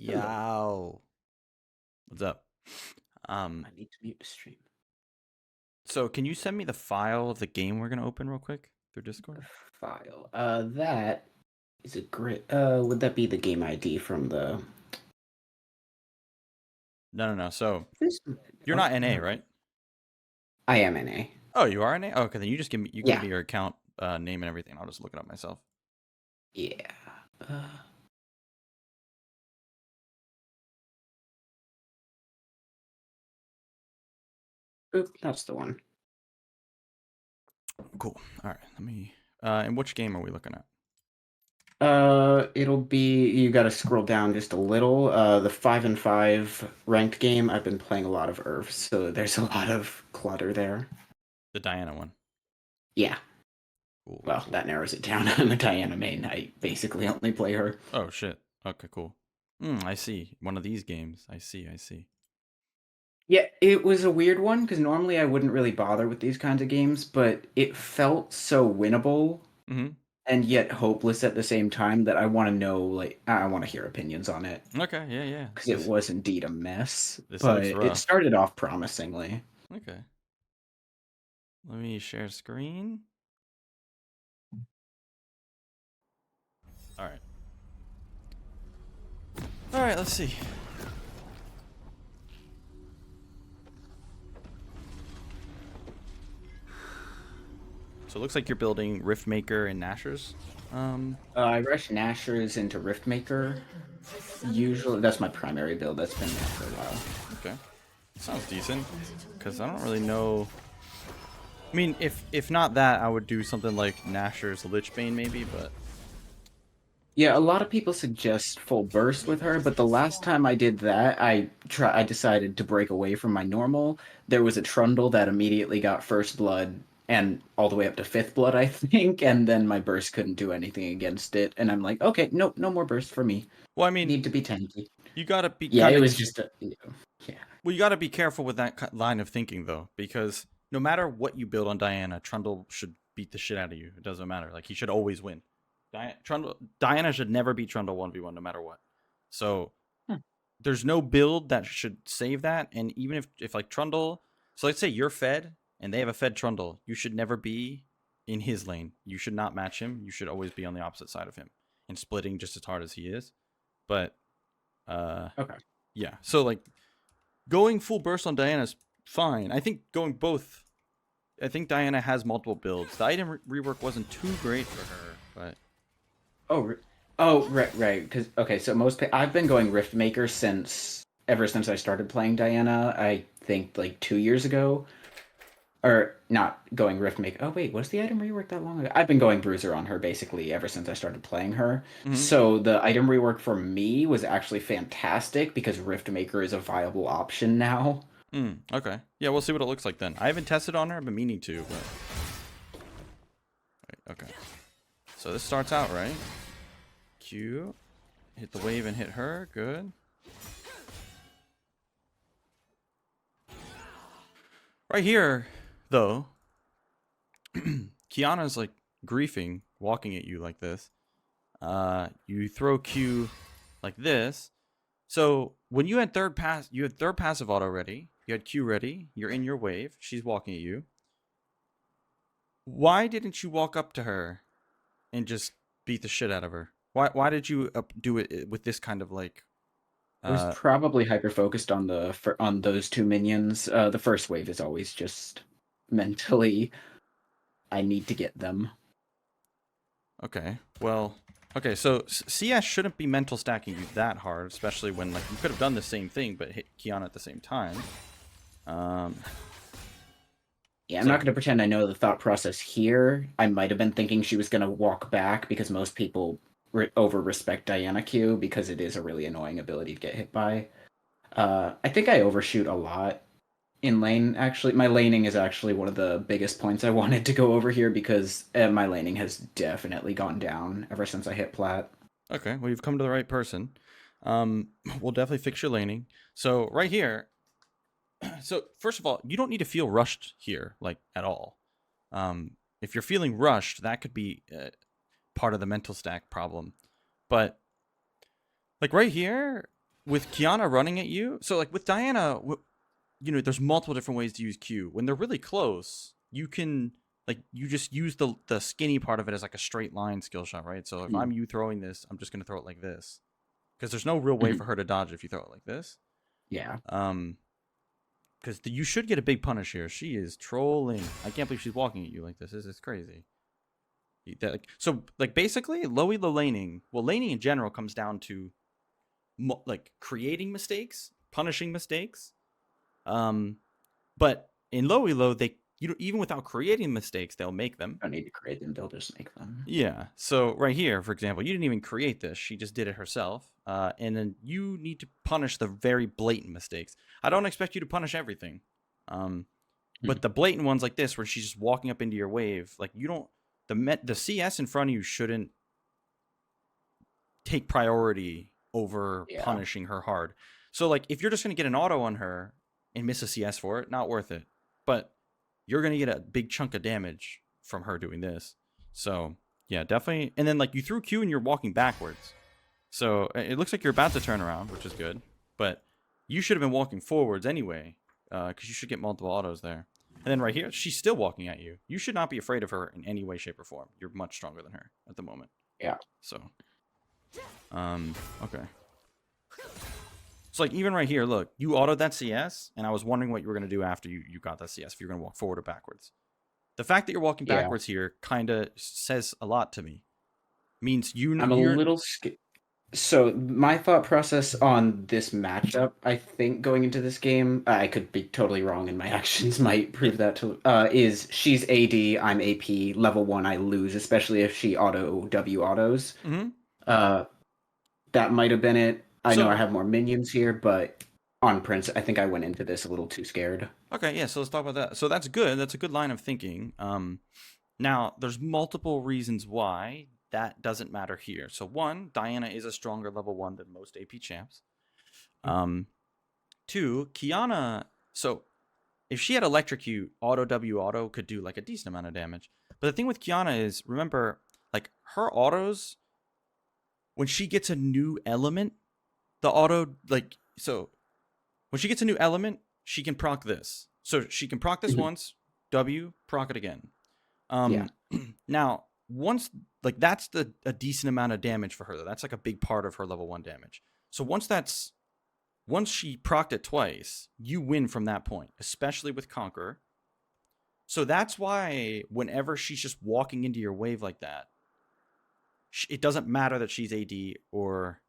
Hello. Yo. What's up? Um, I need to mute the stream. so can you send me the file of the game we're gonna open real quick through Discord? File. That is a great. Would that be the game ID from the? No. So This. you're Oh, not NA, no. right? I am NA. Oh, you are NA? Oh, okay, then you just give Yeah. me your account name and everything. I'll just look it up myself. Yeah. Uh, Oop, that's the one. Cool. All right, let me. And which game are we looking at? It'll be. You got to scroll down just a little. The 5-5 ranked game. I've been playing a lot of Earth, so there's a lot of clutter there. The Diana one. Yeah. Well, Cool. that narrows it down. I'm a Diana main. I basically only play her. Oh shit. Okay, cool. I see. One of these games. I see. Yeah, it was a weird one because normally I wouldn't really bother with these kinds of games, but it felt so winnable Mm-hmm. and yet hopeless at the same time that I want to know, like, I want to hear opinions on it Okay. Yeah. because it was indeed a mess, This but looks it rough. started off promisingly. Okay. Let me share screen. All right. All right. Let's see. So it looks like you're building Riftmaker and Nashers. I rush Nashers into Riftmaker. Usually, that's my primary build. That's been there for a while. Okay. Sounds decent. Because I don't really know. I mean, if not that, I would do something like Nashers Lichbane maybe, but Yeah, a lot of people suggest full burst with her, but the last time I did that, I decided to break away from my normal. There was a Trundle that immediately got first blood and all the way up to fifth blood, I think, and then my burst couldn't do anything against it, and I'm like, okay, nope, no more burst for me. well, I mean, Need to be tanky. you gotta be Yeah, kind it of was just yeah. well, you gotta be careful with that line of thinking though, because no matter what you build on Diana, Trundle should beat the shit out of you. It doesn't matter. Like he should always win. Diana should never beat Trundle 1v1 no matter what. So Hmm. there's no build that should save that. And even if like Trundle, so let's say you're fed and they have a fed Trundle, you should never be in his lane. You should not match him. You should always be on the opposite side of him and splitting just as hard as he is. But Okay. yeah, so like going full burst on Diana is fine. I think going both. I think Diana has multiple builds. The item rework wasn't too great for her, but Oh, right. Because okay, so I've been going Riftmaker since ever since I started playing Diana. I think like 2 years ago. Or not going Riftmaker. Oh wait, was the item rework that long ago? I've been going Bruiser on her basically ever since I started playing her. mm-hmm. So the item rework for me was actually fantastic because Riftmaker is a viable option now. Okay. Yeah, we'll see what it looks like then. I haven't tested on her. I've been meaning to, but wait, okay. So this starts out right. Q, hit the wave and hit her. Good. Right here, though, Kiana's like griefing, walking at you like this. You throw Q like this. So when you had you had third passive auto ready. You had Q ready. You're in your wave. She's walking at you. Why didn't you walk up to her and just beat the shit out of her? Why did you do it with this kind of like? I was probably hyper focused on on those two minions. The first wave is always just mentally. I need to get them. Okay. Well. Okay. So CS shouldn't be mental stacking you that hard, especially when like you could have done the same thing but hit Kiana at the same time. Yeah, I'm So not going to pretend I know the thought process here. I might have been thinking she was going to walk back because most people over respect Diana Q because it is a really annoying ability to get hit by. I think I overshoot a lot in lane. Actually, my laning is actually one of the biggest points I wanted to go over here because my laning has definitely gone down ever since I hit plat. okay. Well, you've come to the right person. We'll definitely fix your laning. So right here. So first of all, you don't need to feel rushed here, like at all. If you're feeling rushed, that could be part of the mental stack problem. But like right here, with Kiana running at you, so like with Diana, there's multiple different ways to use Q. When they're really close, you can you just use the skinny part of it as like a straight line skill shot, right? So if Mhm. I'm you throwing this, I'm just gonna throw it like this because there's no real way Mhm. for her to dodge if you throw it like this. Yeah. Because you should get a big punish here. She is trolling. I can't believe she's walking at you like this. This is crazy. So basically, low laning. Well, laning in general comes down to creating mistakes, punishing mistakes. But in low elo, even without creating mistakes, they'll make them. Don't need to create them; they'll just make them. Yeah. So right here, for example, you didn't even create this; she just did it herself. And then you need to punish the very blatant mistakes. I don't expect you to punish everything, but the blatant ones like this, where she's just walking up into your wave, like you don't the CS in front of you shouldn't take priority over Yeah. punishing her hard. So like if you're just gonna get an auto on her and miss a CS for it, not worth it. But you're gonna get a big chunk of damage from her doing this. So yeah, definitely. And then like you threw Q and you're walking backwards. So it looks like you're about to turn around, which is good. But you should have been walking forwards anyway, because you should get multiple autos there. And then right here, she's still walking at you. You should not be afraid of her in any way, shape, or form. You're much stronger than her at the moment. Yeah. So, okay. So like even right here, look, you autoed that CS, and I was wondering what you were gonna do after you got that CS. If you're gonna walk forward or backwards. The fact that you're walking Yeah. backwards here kind of says a lot to me. Means I'm a you're little So my thought process on this matchup, I think going into this game, I could be totally wrong, and my actions might prove that to. Is she's AD, I'm AP, level 1, I lose, especially if she auto W autos. Mm-hmm. Uh, that might have been it. I know I So have more minions here, but on Prince, I think I went into this a little too scared. okay, yeah. So let's talk about that. So that's good. That's a good line of thinking. Now there's multiple reasons why that doesn't matter here. So one, Diana is a stronger level 1 than most AP champs. Two, Kiana. So if she had electrocute, auto W auto could do like a decent amount of damage. But the thing with Kiana is, remember, like her autos, when she gets a new element, the auto so when she gets a new element, she can proc this. So she can proc this Mhm. once, W, proc it again. Yeah. Now once that's a decent amount of damage for her though. That's like a big part of her level 1 damage. So once she procced it twice, you win from that point, especially with Conqueror. So that's why whenever she's just walking into your wave like that, it doesn't matter that she's AD or,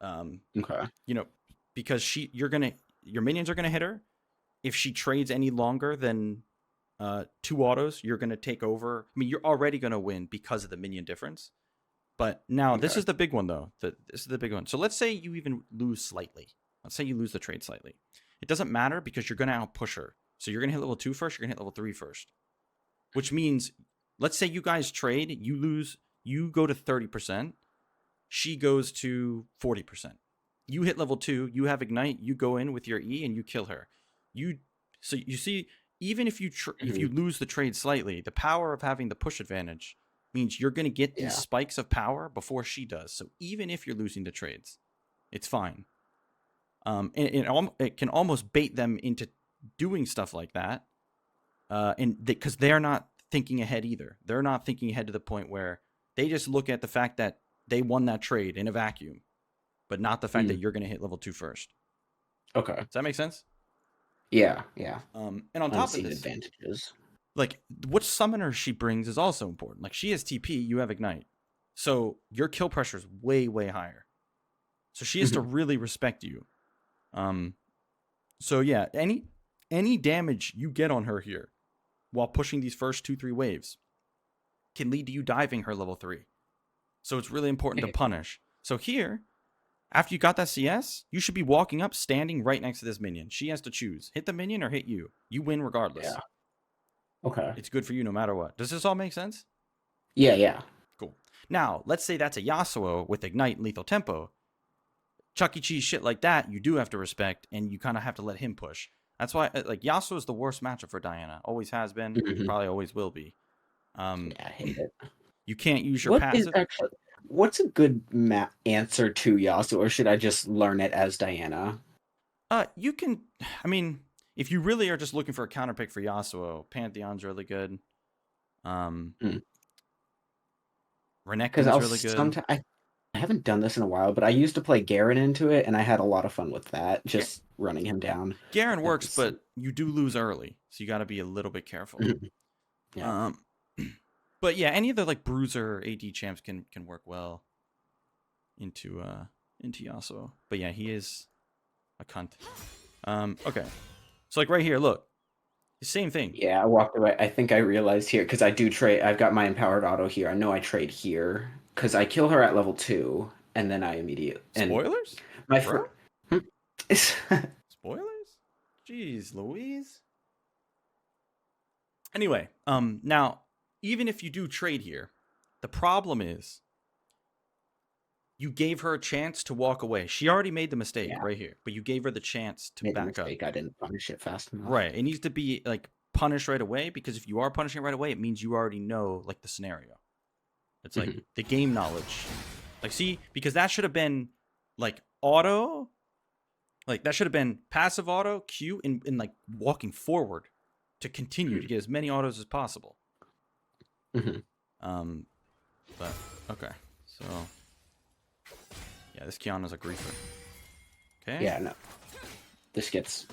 Okay. because your minions are gonna hit her. If she trades any longer than 2 autos, you're gonna take over. I mean, you're already gonna win because of the minion difference. But now this Okay. is the big one though. This is the big one. So let's say you even lose slightly. Let's say you lose the trade slightly. It doesn't matter because you're going to outpush her. So you're going to hit level 2 first, you're going to hit level 3 first. Which means, let's say you guys trade, you lose, you go to 30%, she goes to 40%. You hit level 2, you have Ignite, you go in with your E and you kill her. So you see, even if if you lose the trade slightly, the power of having the push advantage means you're going to get these Yeah. spikes of power before she does. So even if you're losing the trades, it's fine. And it can almost bait them into doing stuff like that, and because they're not thinking ahead either. They're not thinking ahead to the point where they just look at the fact that they won that trade in a vacuum, but not the fact that you're going to hit level 2 first. Okay. Does that make sense? Yeah. Yeah. And on top of Unseen this, advantages. like what summoner she brings is also important. Like she has TP, you have Ignite, so your kill pressure is way higher. So she has to really respect you. So yeah, any damage you get on her here while pushing these first 2-3 waves can lead to you diving her level 3. So it's really important to punish. So here, after you got that CS, you should be walking up, standing right next to this minion. She has to choose. Hit the minion or hit you. You win regardless. Yeah. Okay. It's good for you no matter what. Does this all make sense? Yeah. Yeah. Cool. Now, let's say that's a Yasuo with Ignite and Lethal Tempo. Chuck E. Cheese shit like that, you do have to respect, and you kind of have to let him push. That's why, like, Yasuo is the worst matchup for Diana. Always has been, probably always will be. Yeah. I hate it. You can't use your What is passive. actually What's a good answer to Yasuo, or should I just learn it as Diana? You can. I mean, if you really are just looking for a counter pick for Yasuo, Pantheon's really good. Hmm. Because Renekton's I'll really good. sometimes I haven't done this in a while, but I used to play Garen into it, and I had a lot of fun with that, Ga- just running him down. Garen That works, was some, but you do lose early, so you got to be a little bit careful. Mhm. Yeah. Um, but yeah, any of the like bruiser AD champs can work well into Yasuo. But yeah, he is a cunt. Okay, so like right here, look, same thing. Yeah, I walked away. I think I realized here because I do trade. I've got my empowered auto here. I know I trade here because I kill her at level 2, and then I immediately and Spoilers, my bro. first. Spoilers. Jeez, Louise. Anyway, now even if you do trade here, the problem is you gave her a chance to walk away. She already made the mistake Yeah, right here, but you gave her the chance to made a back up. mistake. I didn't punish it fast enough. Right. It needs to be like punished right away because if you are punishing it right away, it means you already know like the scenario. It's like Mhm. the game knowledge. Like, see, because that should have been like auto, like that should have been passive auto, Q, and like walking forward to continue to get as many autos as possible. Mhm. But okay, so yeah, this Kiana's a griefer. Okay. Yeah, no. This gets.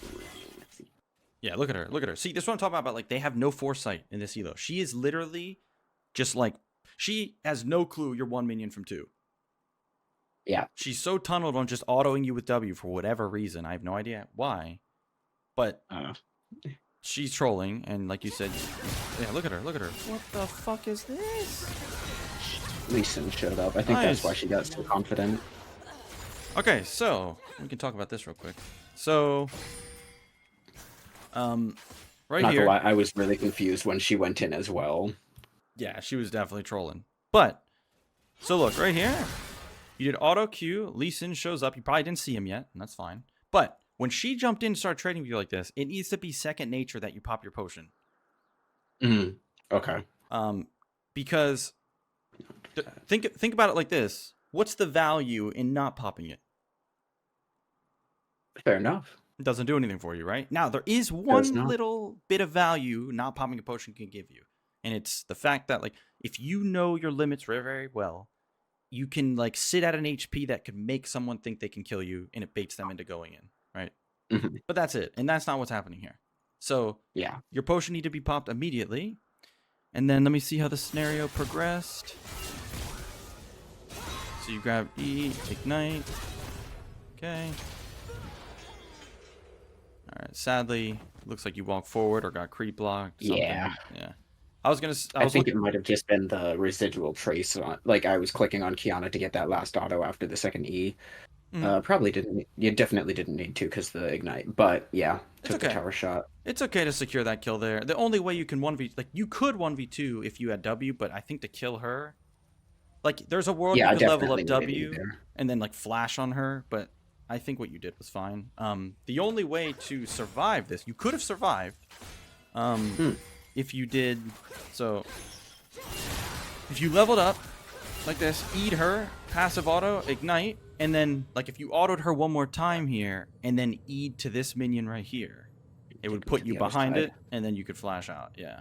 Yeah, look at her. Look at her. See, this is what I'm talking about. Like, they have no foresight in this elo. She is literally just like, she has no clue you're one minion from 2. Yeah. She's so tunneled on just autoing you with W for whatever reason. I have no idea why. But she's trolling, and like you said, yeah, look at her. Look at her. What the fuck is this? Lee Sin showed up. I think that's why she got so confident. Okay, so we can talk about this real quick. So, right Not here. gonna lie, I was really confused when she went in as well. Yeah, she was definitely trolling. But, so look, right here, you did auto Q, Lee Sin shows up. You probably didn't see him yet, and that's fine. But when she jumped in and started trading with you like this, it needs to be second nature that you pop your potion. Okay. Because think about it like this. What's the value in not popping it? Fair enough. It doesn't do anything for you, right? Now, there is one little bit of value not popping a potion can give you. And it's the fact that, like, if you know your limits very, very well, you can, like, sit at an HP that could make someone think they can kill you, and it baits them into going in, right? Mm-hmm. But that's it. And that's not what's happening here. So, yeah, your potion need to be popped immediately. And then let me see how the scenario progressed. So you grab E, ignite. Okay. Alright, sadly, looks like you walked forward or got creep blocked. Something. Yeah. Yeah. I think it might have just been the residual trace on. Like I was clicking on Kiana to get that last auto after the second E. Probably didn't. You definitely didn't need to because the ignite. But yeah, took the tower shot. It's okay to secure that kill there. The only way you can 1v, like you could 1v2 if you had W, but I think to kill her, like there's a world you could level up W and then like flash on her, but I think what you did was fine. The only way to survive this, you could have survived, if you did. So if you leveled up like this, eat her, passive auto, ignite, and then like if you autoed her one more time here and then eat to this minion right here, it would put you behind it and then you could flash out. Yeah.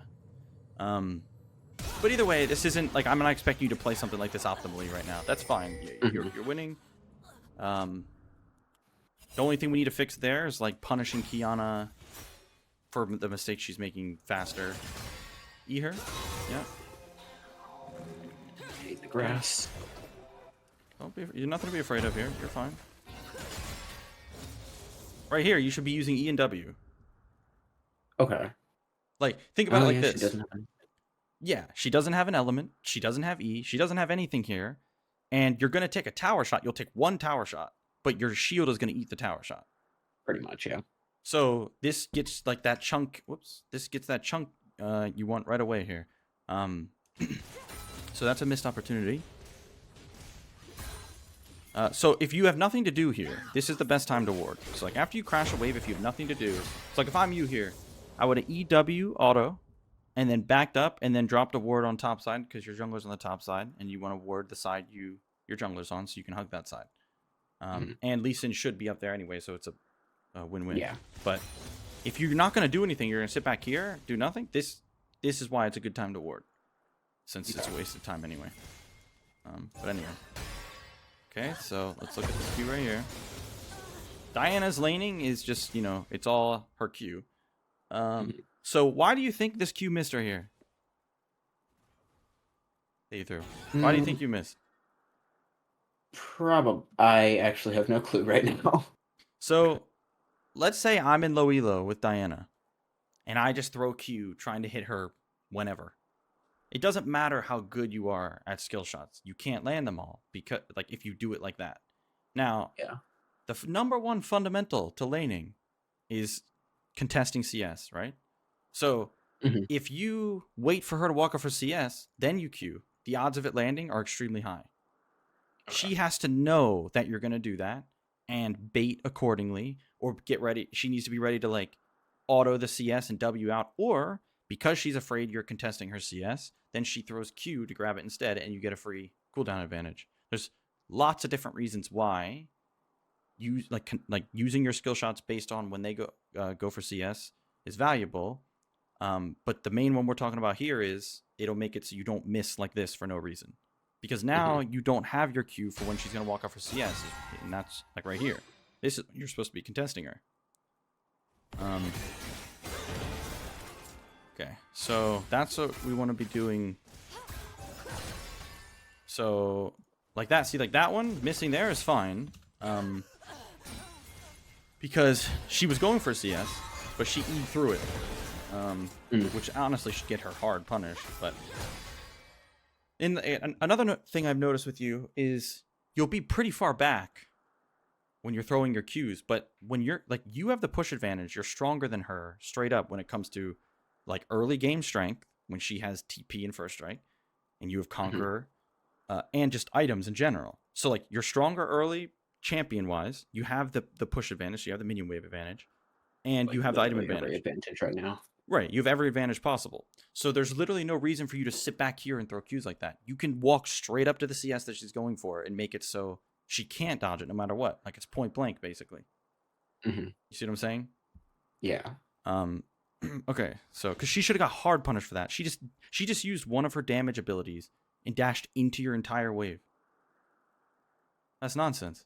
But either way, this isn't like I'm not expecting you to play something like this optimally right now. That's fine. You're winning. The only thing we need to fix there is like punishing Kiana for the mistakes she's making faster. Eat her. Yeah. Eat the grass. You're nothing to be afraid of here. You're fine. Right here, you should be using E and W. Okay. Like, think about it like this. She doesn't have an element. She doesn't have E. She doesn't have anything here. And you're going to take a tower shot. You'll take one tower shot. But your shield is going to eat the tower shot. Pretty much, yeah. So this gets like that chunk. Whoops. This gets that chunk you want right away here. So that's a missed opportunity. So if you have nothing to do here, this is the best time to ward. So like after you crash a wave, if you have nothing to do, it's like if I'm you here, I would EW auto, and then backed up, and then dropped a ward on top side because your jungler's on the top side, and you want to ward the side your jungler's on, so you can hug that side. And Lee Sin should be up there anyway, so it's a win-win. Yeah. But if you're not going to do anything, you're going to sit back here, do nothing. This is why it's a good time to ward, since it's a waste of time anyway. But anyway. Okay, so let's look at this Q right here. Diana's laning is just, it's all her Q. So why do you think this Q missed right here? That you threw. Why do you think you missed? Probably. I actually have no clue right now. So, let's say I'm in low elo with Diana, and I just throw Q trying to hit her whenever. It doesn't matter how good you are at skill shots. You can't land them all because, if you do it like that. Now, Yeah. the number one fundamental to laning is contesting CS, right? So, if you wait for her to walk off her CS, then you Q, the odds of it landing are extremely high. She has to know that you're going to do that and bait accordingly, or get ready. She needs to be ready to auto the CS and W out, or because she's afraid you're contesting her CS, then she throws Q to grab it instead, and you get a free cooldown advantage. There's lots of different reasons why using your skill shots based on when they go for CS is valuable. But the main one we're talking about here is it'll make it so you don't miss like this for no reason. Because now you don't have your Q for when she's going to walk off her CS. And that's right here. This is you're supposed to be contesting her. Okay, so that's what we want to be doing. So, like that. See, that one missing there is fine. Because she was going for a CS, but she E through it. Which honestly should get her hard punished, but... Another thing I've noticed with you is you'll be pretty far back when you're throwing your Qs, but when you're you have the push advantage, you're stronger than her straight up when it comes to early game strength when she has TP and first strike, and you have Conqueror, and just items in general. So you're stronger early champion wise. You have the push advantage, you have the minion wave advantage, and you have the item advantage. Advantage right now. Right, you have every advantage possible. So there's literally no reason for you to sit back here and throw Qs like that. You can walk straight up to the CS that she's going for and make it so she can't dodge it no matter what. It's point blank, basically. You see what I'm saying? Yeah. Okay, so because she should have got hard punished for that. She just used one of her damage abilities and dashed into your entire wave. That's nonsense.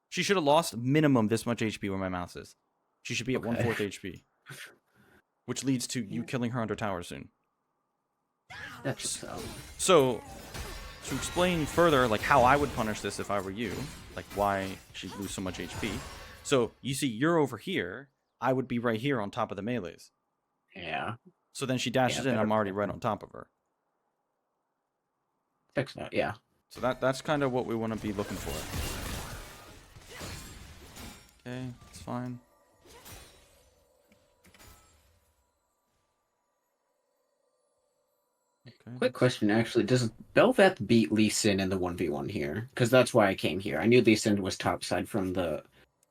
She should have lost minimum this much HP where my mouse is. She should be at 1/4 HP. Which leads to you killing her under tower soon. That's so. So, to explain further, how I would punish this if I were you, why she'd lose so much HP. So, you see, you're over here. I would be right here on top of the melees. Yeah. So then she dashes in, I'm already right on top of her. Checks out, yeah. So that's kind of what we want to be looking for. Okay, it's fine. Okay. Quick question, actually. Does Bel'Veth beat Lee Sin in the 1v1 here? Because that's why I came here. I knew Lee Sin was topside from the...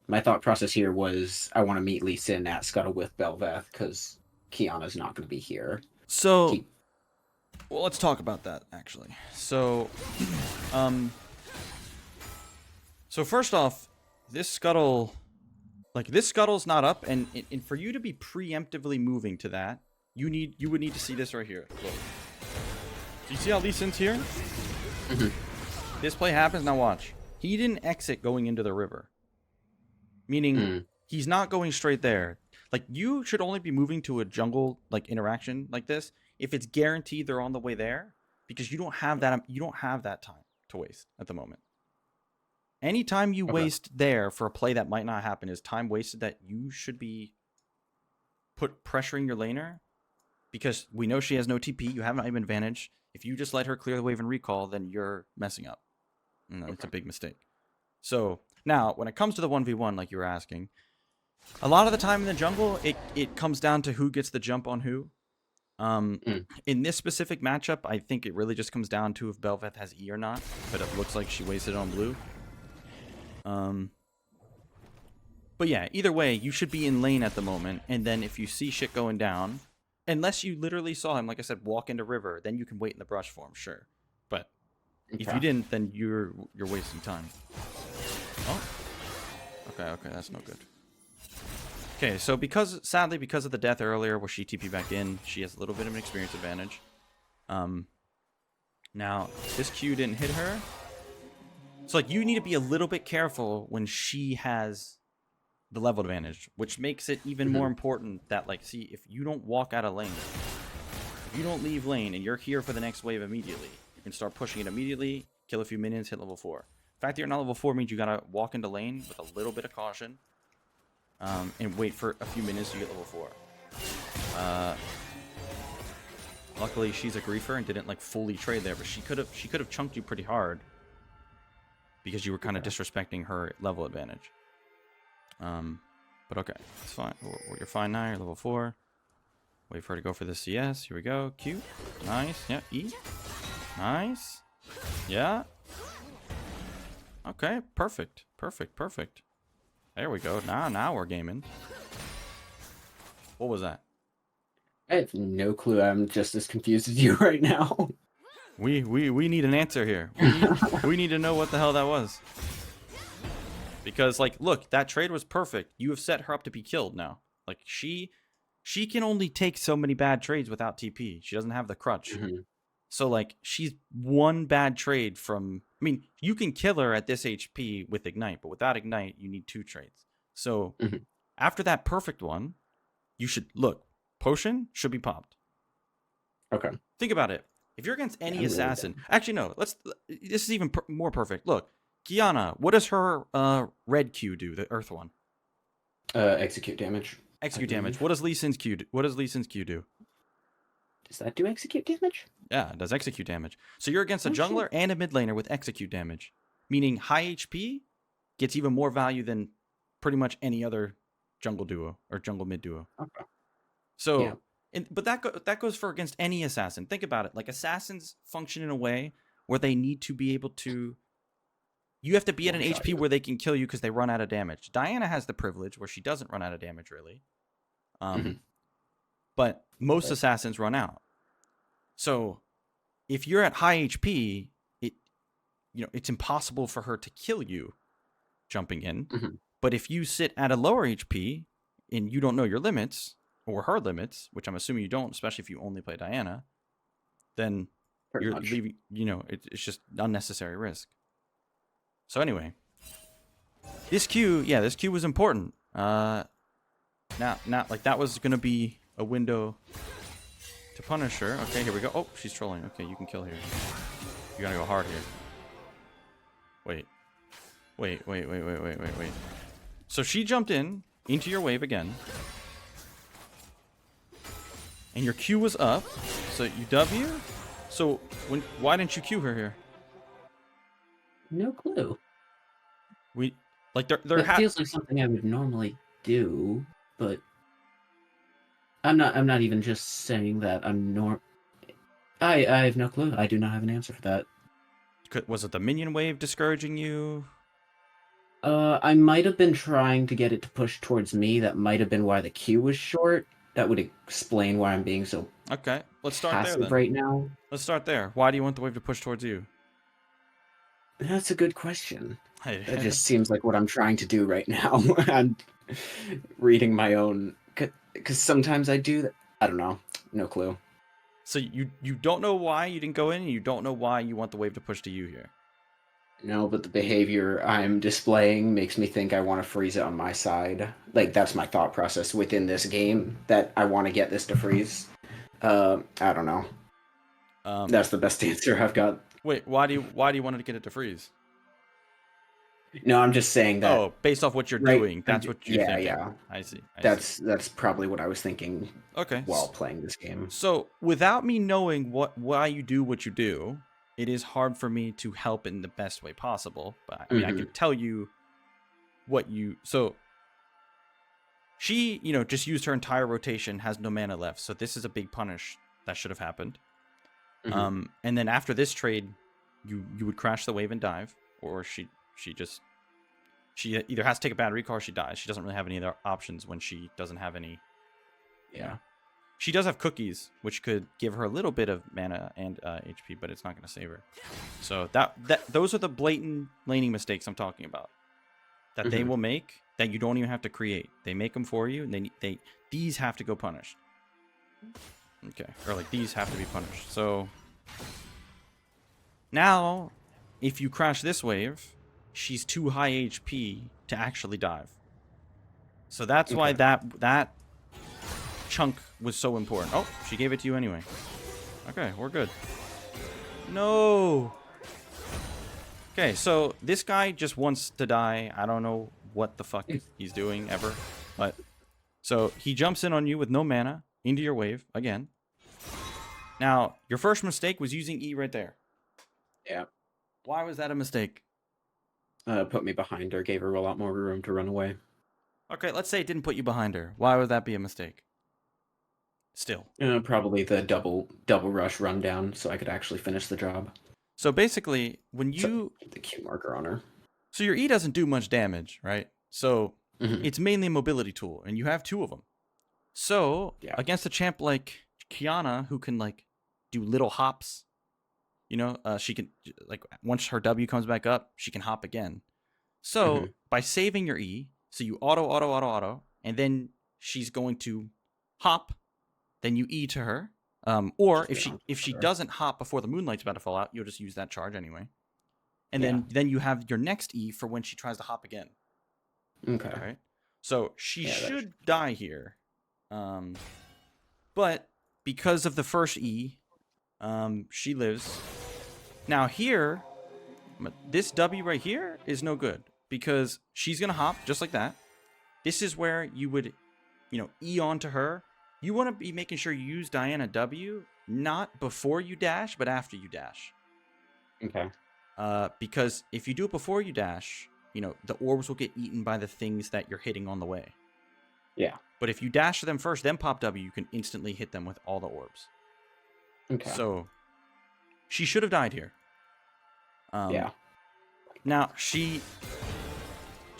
My thought process here was I want to meet Lee Sin at Scuttle with Bel'Veth because Kiana's not going to be here. So, well, let's talk about that, actually. So, so first off, this Scuttle... this Scuttle's not up, and for you to be preemptively moving to that, you would need to see this right here. Look. Do you see how Lee Sin's here? This play happens, now watch. He didn't exit going into the river. Meaning, he's not going straight there. You should only be moving to a jungle, interaction like this if it's guaranteed they're on the way there, because you don't have that time to waste at the moment. Anytime you waste there for a play that might not happen is time wasted that you should be pressuring your laner, because we know she has no TP, you have an item advantage. If you just let her clear the wave and recall, then you're messing up. And it's a big mistake. So, now, when it comes to the 1v1, like you were asking, a lot of the time in the jungle, it comes down to who gets the jump on who. In this specific matchup, I think it really just comes down to if Bel'Veth has E or not, but it looks like she wasted it on blue. But yeah, either way, you should be in lane at the moment, and then if you see shit going down, unless you literally saw him, like I said, walk into river, then you can wait in the brush for him, sure. But if Okay. you didn't, then you're wasting time. Oh. Okay, that's no good. Okay, so sadly because of the death earlier where she TP back in, she has a little bit of an experience advantage. Now this Q didn't hit her. So like you need to be a little bit careful when she has the level advantage, which makes it even more important that like, see, if you don't walk out of lane, if you don't leave lane and you're here for the next wave immediately, you can start pushing it immediately, kill a few minions, hit level 4. The fact that you're not level 4 means you gotta walk into lane with a little bit of caution, and wait for a few minutes to get level 4. Luckily, she's a griefer and didn't like fully trade there, but she could have chunked you pretty hard because you were kind of disrespecting her level advantage. But okay, it's fine. You're fine now. You're level 4. Wait for her to go for the CS. Here we go. Q. Nice. Yeah. E. Nice. Yeah. Okay. Perfect. There we go. Now we're gaming. What was that? I have no clue. I'm just as confused as you right now. We need an answer here. We need to know what the hell that was. Because like, look, that trade was perfect. You have set her up to be killed now. Like she can only take so many bad trades without TP. She doesn't have the crutch. So like she's one bad trade from, I mean, you can kill her at this HP with Ignite, but without Ignite, you need 2 trades. So after that perfect one, you should look, potion should be popped. Okay. Think about it. If you're against any assassin, actually no, this is even more perfect. Look, Kiana, what does her red Q do, the earth one? Execute damage. Execute damage. What does Lee Sin's Q do? Does that do execute damage? Yeah, it does execute damage. So you're against a jungler and a mid laner with execute damage, meaning high HP gets even more value than pretty much any other jungle duo or jungle mid duo. Okay. So, but that goes for against any assassin. Think about it. Like assassins function in a way where they need to be able to. You have to be at an HP where they can kill you because they run out of damage. Diana has the privilege where she doesn't run out of damage really. But most assassins run out. So if you're at high HP, it's impossible for her to kill you jumping in. But if you sit at a lower HP and you don't know your limits or her limits, which I'm assuming you don't, especially if you only play Diana, then you're leaving, it's just unnecessary risk. So anyway, this Q was important. Now, like that was going to be a window to punish her. Okay, here we go. Oh, she's trolling. Okay, you can kill here. You gotta go hard here. Wait. So she jumped into your wave again. And your Q was up. So you W. So why didn't you Q her here? No clue. There it feels like something I would normally do, but I'm not even just saying that. I have no clue. I do not have an answer for that. Was it the minion wave discouraging you? I might have been trying to get it to push towards me. That might have been why the Q was short. That would explain why I'm being so okay. Let's start there then. Right now. Let's start there. Why do you want the wave to push towards you? That's a good question. That just seems like what I'm trying to do right now. I'm reading my own, because sometimes I do that. I don't know. No clue. So you don't know why you didn't go in, and you don't know why you want the wave to push to you here. No, but the behavior I'm displaying makes me think I want to freeze it on my side. Like, that's my thought process within this game, that I want to get this to freeze. I don't know. That's the best answer I've got. Wait, why do you want to get it to freeze? No, I'm just saying that. Oh, based off what you're doing, that's what you're thinking. Yeah. I see. That's probably what I was thinking. Okay. While playing this game. So, without me knowing why you do what you do, it is hard for me to help in the best way possible. But I mean, I can tell you what you. So, she, just used her entire rotation, has no mana left. So this is a big punish that should have happened. And then after this trade, you would crash the wave and dive, or she either has to take a bad recall or she dies. She doesn't really have any other options when she doesn't have any. Yeah. She does have cookies, which could give her a little bit of mana and HP, but it's not going to save her. So those are the blatant laning mistakes I'm talking about that they will make that you don't even have to create. They make them for you, and these have to go punished. Okay, or like these have to be punished. So now, if you crash this wave, she's too high HP to actually dive. So that's why that chunk was so important. Oh, she gave it to you anyway. Okay, we're good. No. Okay, so this guy just wants to die. I don't know what the fuck he's doing ever. But so he jumps in on you with no mana into your wave again. Now, your first mistake was using E right there. Yeah. Why was that a mistake? Put me behind her, gave her a lot more room to run away. Okay, let's say it didn't put you behind her. Why would that be a mistake? Still. Probably the double rush rundown, so I could actually finish the job. So basically, when you the Q marker on her. So your E doesn't do much damage, right? So it's mainly a mobility tool, and you have 2 of them. So against a champ like Kiana, who can like do little hops, you know, she can like once her W comes back up, she can hop again. So by saving your E, so you auto, and then she's going to hop, then you E to her. Or if she doesn't hop before the moonlight's about to fall out, you'll just use that charge anyway. And then you have your next E for when she tries to hop again. Okay. Right? So she should die here. But because of the first E, she lives. Now here, this W right here is no good because she's going to hop just like that. This is where you would, E onto her. You want to be making sure you use Diana W not before you dash, but after you dash. Okay. Because if you do it before you dash, the orbs will get eaten by the things that you're hitting on the way. Yeah. But if you dash to them first, then pop W, you can instantly hit them with all the orbs. Okay. So she should have died here. Yeah. Now she's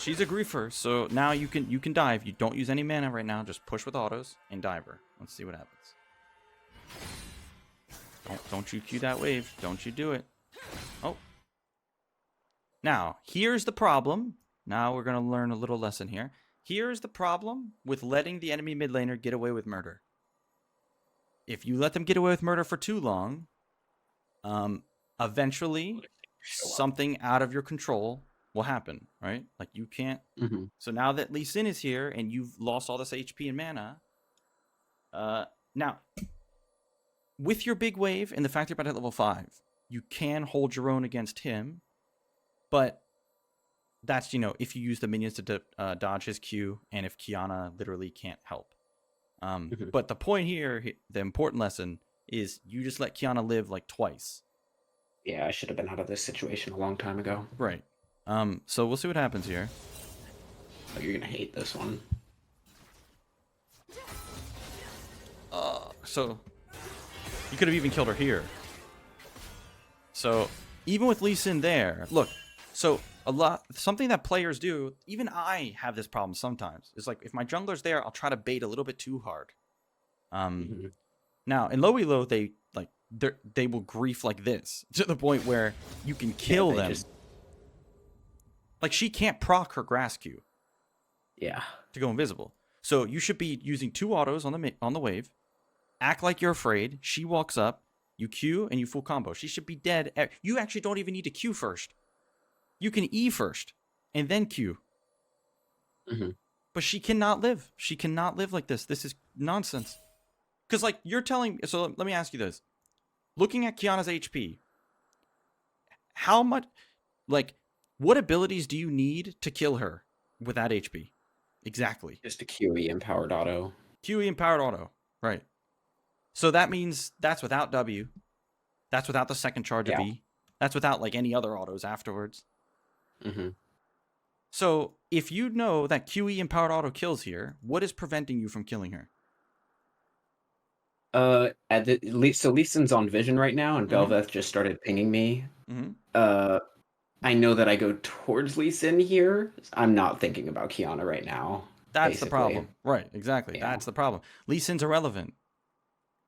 a griefer, so now you can dive. You don't use any mana right now. Just push with autos and dive her. Let's see what happens. Don't you Q that wave. Don't you do it. Oh. Now, here's the problem. Now we're going to learn a little lesson here. Here's the problem with letting the enemy mid laner get away with murder. If you let them get away with murder for too long, eventually something out of your control will happen, right? Like you can't. So now that Lee Sin is here and you've lost all this HP and mana, now with your big wave and the fact you're about at level 5, you can hold your own against him, but that's, if you use the minions to dodge his Q and if Kiana literally can't help. But the point here, the important lesson is you just let Kiana live like twice. Yeah, I should have been out of this situation a long time ago. Right. So we'll see what happens here. Oh, you're gonna hate this one. So you could have even killed her here. So even with Lee Sin there, look. So something that players do, even I have this problem sometimes. Is like if my jungler's there, I'll try to bait a little bit too hard. Now in low elo, they will grief like this to the point where you can kill them. Like she can't proc her grass Q. Yeah. To go invisible. So you should be using 2 autos on the wave. Act like you're afraid. She walks up, you Q, and you full combo. She should be dead. You actually don't even need to Q first. You can E first, and then Q. But she cannot live. She cannot live like this. This is nonsense. Because, like, you're telling... So let me ask you this. Looking at Kiana's HP, how much... Like, what abilities do you need to kill her with that HP? Exactly. Just a QE empowered auto. QE empowered auto. Right. So that means that's without W. That's without the second charge of E. That's without, like, any other autos afterwards. So if you know that QE empowered auto kills here, what is preventing you from killing her? So Lee Sin's on Vision right now, and Belveth just started pinging me. I know that I go towards Lee Sin here. I'm not thinking about Kiana right now. That's basically the problem. Right, exactly. Yeah. That's the problem. Lee Sin's irrelevant.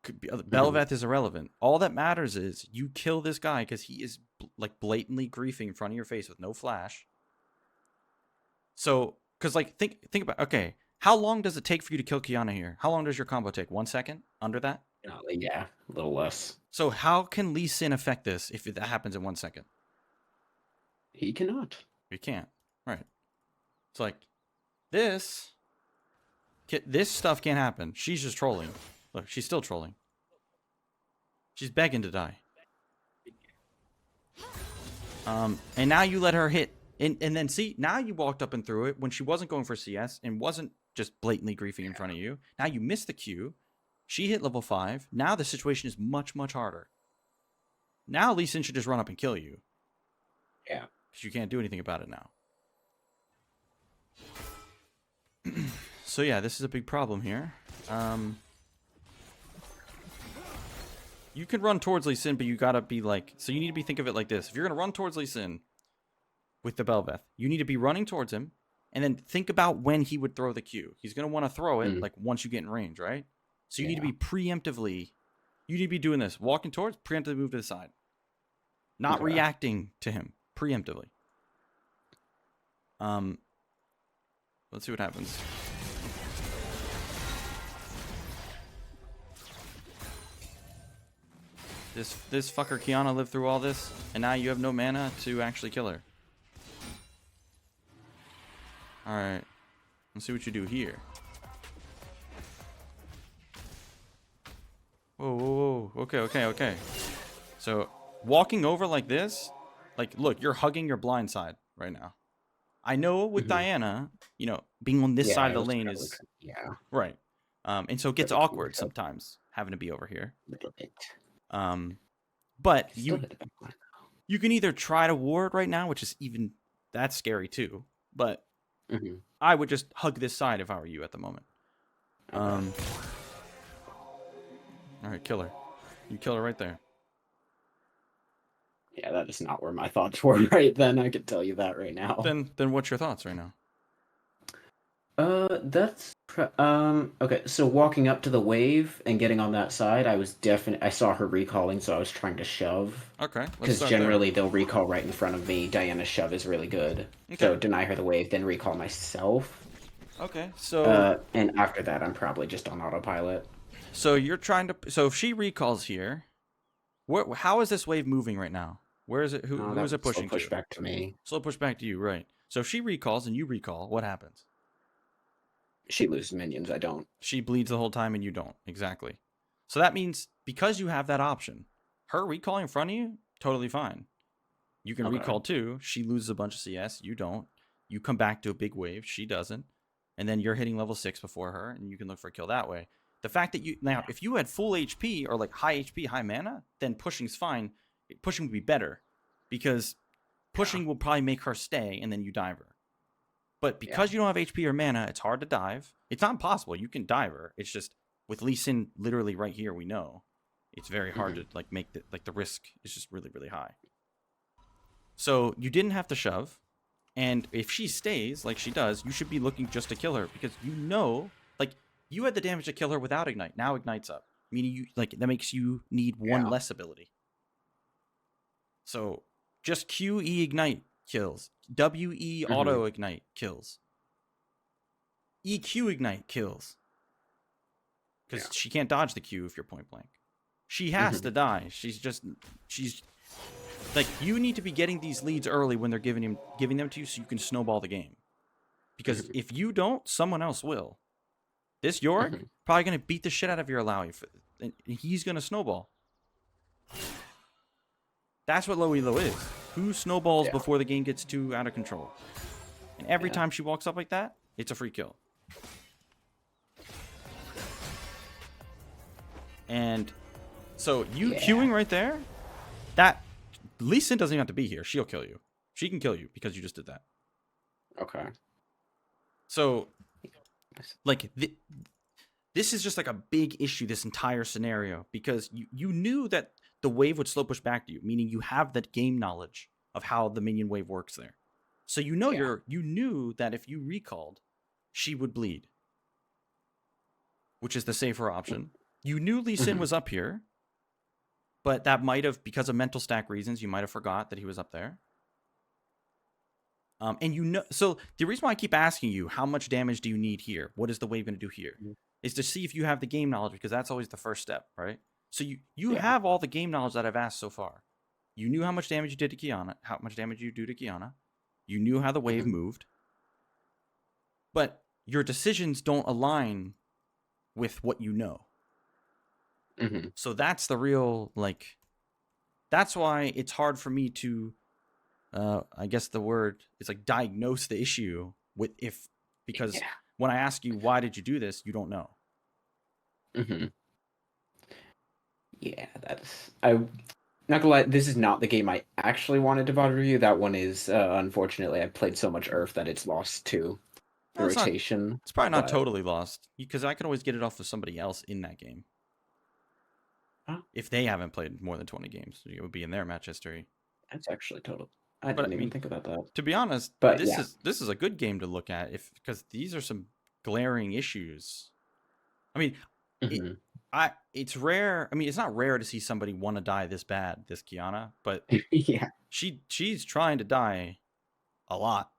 Belveth is irrelevant. All that matters is you kill this guy because he is like blatantly griefing in front of your face with no flash. So, because like think about, okay, how long does it take for you to kill Kiana here? How long does your combo take? 1 second? Under that? Yeah, a little less. So how can Lee Sin affect this if that happens in 1 second? He cannot. You can't. Right. It's like this stuff can't happen. She's just trolling. Look, she's still trolling. She's begging to die. And now you let her hit. And then see, now you walked up and threw it when she wasn't going for CS and wasn't just blatantly griefing in front of you. Now you missed the Q. She hit level 5. Now the situation is much, much harder. Now Lee Sin should just run up and kill you. Yeah. Because you can't do anything about it now. So yeah, this is a big problem here. You can run towards Lee Sin, but you gotta be like... So you need to think of it like this. If you're gonna run towards Lee Sin with the Belveth, you need to be running towards him, and then think about when he would throw the Q. He's gonna want to throw it, like, once you get in range, right? So you need to be preemptively... You need to be doing this. Walking towards, preemptively move to the side. Not reacting to him. Preemptively. Let's see what happens. This fucker Kiana lived through all this, and now you have no mana to actually kill her. Alright. Let's see what you do here. Whoa, whoa, whoa. Okay. So, walking over like this, like, look, you're hugging your blind side right now. I know with Diana, you know, being on this side of the lane is... Right. And so it gets awkward sometimes, having to be over here. A little bit. But you can either try to ward right now, which is even... That's scary too. But I would just hug this side if I were you at the moment. Alright, kill her. You kill her right there. Yeah, that is not where my thoughts were right then. I could tell you that right now. Then what's your thoughts right now? Okay, so walking up to the wave and getting on that side, I saw her recalling, so I was trying to shove. Okay. Because generally they'll recall right in front of me. Diana's shove is really good. Okay. So deny her the wave, then recall myself. Okay, so... and after that, I'm probably just on autopilot. So you're trying to... So if she recalls here, how is this wave moving right now? Where is it? Who is it pushing to? Slow push back to me. Slow push back to you, right. So if she recalls and you recall, what happens? She loses minions, I don't. She bleeds the whole time and you don't. Exactly. So that means because you have that option, her recalling in front of you, totally fine. You can recall too. She loses a bunch of CS. You don't. You come back to a big wave. She doesn't. And then you're hitting level 6 before her and you can look for a kill that way. The fact that you... Now, if you had full HP or like high HP, high mana, then pushing's fine. Pushing would be better because pushing will probably make her stay and then you dive her. But because you don't have HP or mana, it's hard to dive. It's not impossible. You can dive her. It's just with Lee Sin literally right here, we know it's very hard to like make the risk is just really, really high. So you didn't have to shove. And if she stays like she does, you should be looking just to kill her because you know, like you had the damage to kill her without Ignite. Now Ignite's up. Meaning you like that makes you need one less ability. So just QE Ignite kills. WE auto Ignite kills. EQ Ignite kills. Because she can't dodge the Q if you're point blank. She has to die. She's like, you need to be getting these leads early when they're giving them to you so you can snowball the game. Because if you don't, someone else will. This Yorick probably going to beat the shit out of your Alawi, and he's going to snowball. That's what low elo is. Who snowballs before the game gets too out of control? And every time she walks up like that, it's a free kill. And so you queuing right there, that Lee Sin doesn't even have to be here. She'll kill you. She can kill you because you just did that. Okay. So, like, this is just like a big issue, this entire scenario, because you knew that the wave would slow push back to you, meaning you have that game knowledge of how the minion wave works there. So you know you knew that if you recalled, she would bleed, which is the safer option. You knew Lee Sin was up here, but that might have, because of mental stack reasons, you might have forgot that he was up there. And you know, so the reason why I keep asking you, how much damage do you need here? What is the wave going to do here? Is to see if you have the game knowledge, because that's always the first step, right? So you have all the game knowledge that I've asked so far. You knew how much damage you did to Kiana, how much damage you do to Kiana. You knew how the wave moved. But your decisions don't align with what you know. So that's the real, like, that's why it's hard for me to, I guess the word is like diagnose the issue with because when I ask you, why did you do this? You don't know. Yeah, I'm not gonna lie, this is not the game I actually wanted to VOD review. That one is, unfortunately, I played so much Earth that it's lost to the rotation. It's probably not totally lost, because I can always get it off of somebody else in that game. If they haven't played more than 20 games, it would be in their match history. That's actually total. I didn't even think about that. To be honest, but this is a good game to look at, because these are some glaring issues. I mean, it's rare. I mean, it's not rare to see somebody want to die this bad, this Kiana, but she's trying to die a lot,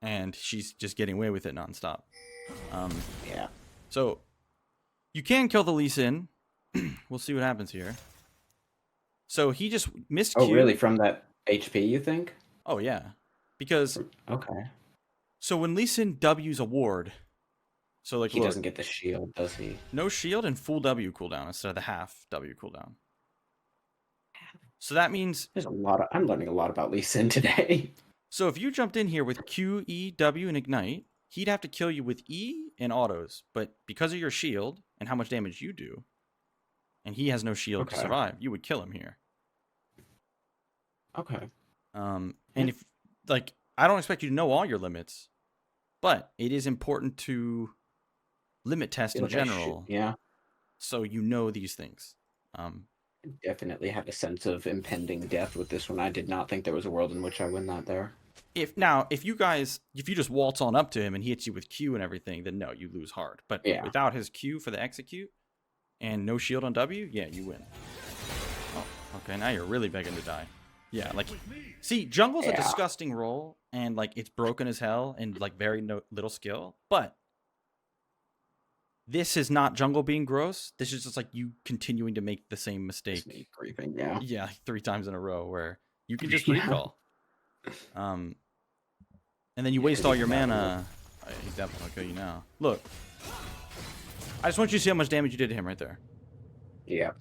and she's just getting away with it nonstop. So you can kill the Lee Sin. We'll see what happens here. So he just missed Q. Oh, really? From that HP, you think? Oh, yeah. Because... Okay. So when Lee Sin W's a ward... So like he doesn't get the shield, does he? No shield and full W cooldown instead of the half W cooldown. So that means... There's a lot of... I'm learning a lot about Lee Sin today. So if you jumped in here with Q, E, W, and Ignite, he'd have to kill you with E and autos. But because of your shield and how much damage you do... and he has no shield to survive, you would kill him here. Okay. And if, like, I don't expect you to know all your limits, but it is important to limit test in general. Yeah. So you know these things. Definitely had a sense of impending death with this one. I did not think there was a world in which I win that there. If you just waltz on up to him and he hits you with Q and everything, then no, you lose hard. But without his Q for the execute, and no shield on W, yeah, you win. Oh, okay, now you're really begging to die. Yeah, like, see, jungle's a disgusting role, and, like, it's broken as hell, and, like, very little skill, but this is not jungle being gross. This is just, like, you continuing to make the same mistake. Grieving, yeah, 3 times in a row, where you can just recall. And then you waste all your mana. He's definitely gonna kill you now. Look. I just want you to see how much damage you did to him right there. Yeah.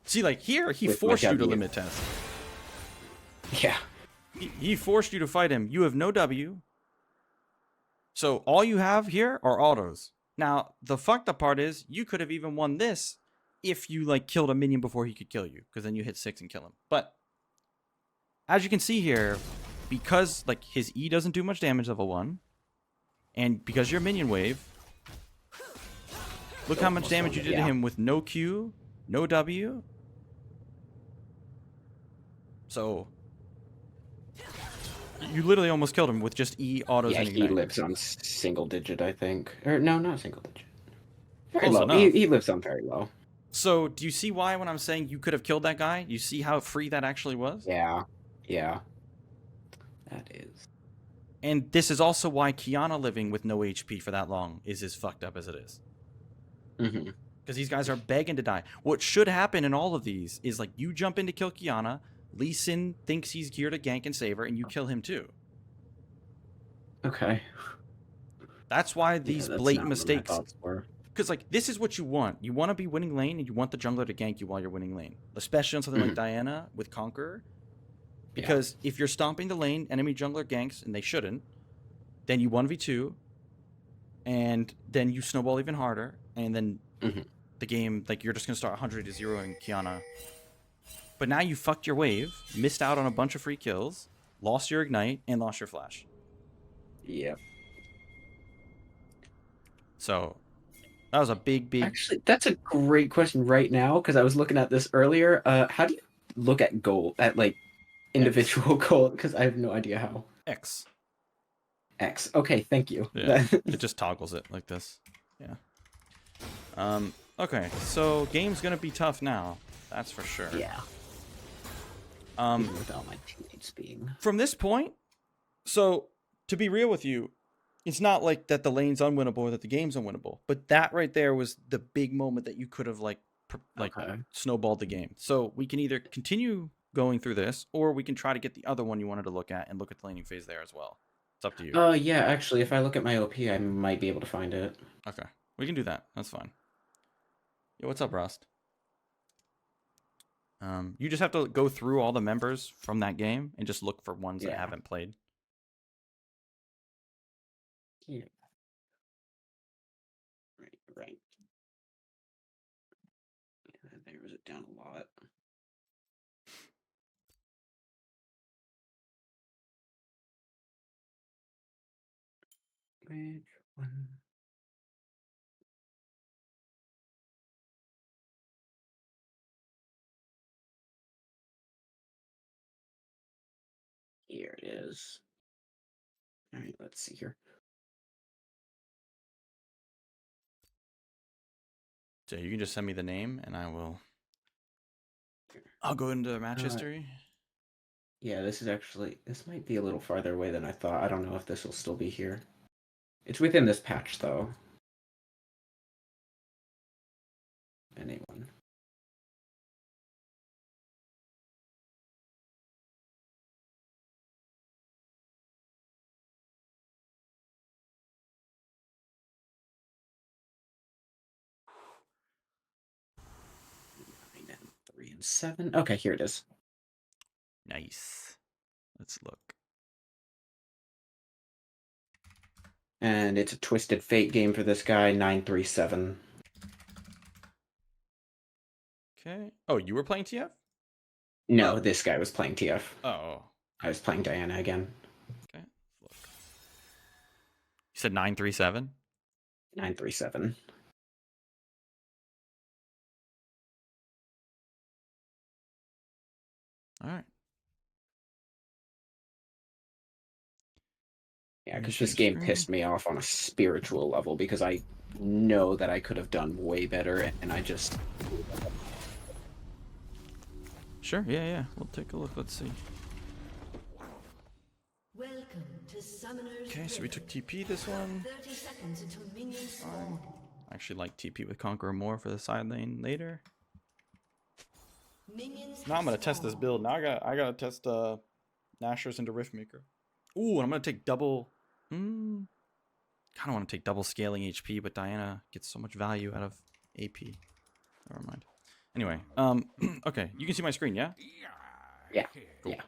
See, like, here, he forced you to limit test. Yeah. He forced you to fight him. You have no W. So all you have here are autos. Now, the fucked up part is, you could have even won this if you, like, killed a minion before he could kill you. Because then you hit 6 and kill him. But, as you can see here, because, like, his E doesn't do much damage level 1, and because your minion wave... Look how much damage you did to him with no Q, no W. So, you literally almost killed him with just E, autos, and Ignite. He lives on single digit, I think. Or, no, not single digit. Very Close low. enough. He lives on very low. So, do you see why when I'm saying you could have killed that guy? You see how free that actually was? Yeah. Yeah. That is. And this is also why Kiana living with no HP for that long is as fucked up as it is. Because these guys are begging to die. What should happen in all of these is, like, you jump in to kill Kiana, Lee Sin thinks he's geared to gank and save her, and you kill him too. Okay. That's why these blatant mistakes... Because, like, this is what you want. You want to be winning lane, and you want the jungler to gank you while you're winning lane. Especially on something like Diana with Conqueror. Because if you're stomping the lane, enemy jungler ganks, and they shouldn't, then you 1v2, and then you snowball even harder, and then the game, like, you're just going to start 100-0ing Kiana. But now you fucked your wave, missed out on a bunch of free kills, lost your Ignite, and lost your Flash. Yep. So, that was a big... Actually, that's a great question right now, because I was looking at this earlier. How do you look at gold, at, like, individual gold? Because I have no idea how. X. Okay, thank you. Yeah, it just toggles it like this. Yeah. Okay, so game's gonna be tough now. That's for sure. Yeah. Even without my teammates being. From this point, so to be real with you, it's not like that the lane's unwinnable or that the game's unwinnable, but that right there was the big moment that you could have like Okay. snowballed the game. So we can either continue going through this, or we can try to get the other one you wanted to look at and look at the laning phase there as well. It's up to you. Yeah, actually, if I look at my OP, I might be able to find it. Okay, we can do that. That's fine. Yo, what's up, Rust? You just have to go through all the members from that game and just look for ones that Yeah. haven't played. Yeah. Right. There was it down a lot. Which one? Here it is. All right, let's see here. So you can just send me the name and I'll go into match history. Yeah, this might be a little farther away than I thought. I don't know if this will still be here. It's within this patch, though. Anyone? And 3 and 7. Okay, here it is. Nice. Let's look. And it's a Twisted Fate game for this guy, 937. Okay. Oh, you were playing TF? No, this guy was playing TF. Oh. I was playing Diana again. Okay. Look. You said 937? 937. All right. Yeah, because this game pissed me off on a spiritual level because I know that I could have done way better, and I just... Sure, yeah. We'll take a look. Let's see. Welcome to Summoner's Okay, so we took TP this one. 30 seconds until minions spawn. I actually like TP with Conqueror more for the side lane later. Minions Now I'm gonna test this build. Now I gotta test Nashor's into Riftmaker. Ooh, and I'm gonna take double. Kind of want to take double scaling HP, but Diana gets so much value out of AP. Never mind. Anyway, okay, you can see my screen, yeah? Yeah. Cool. Yeah.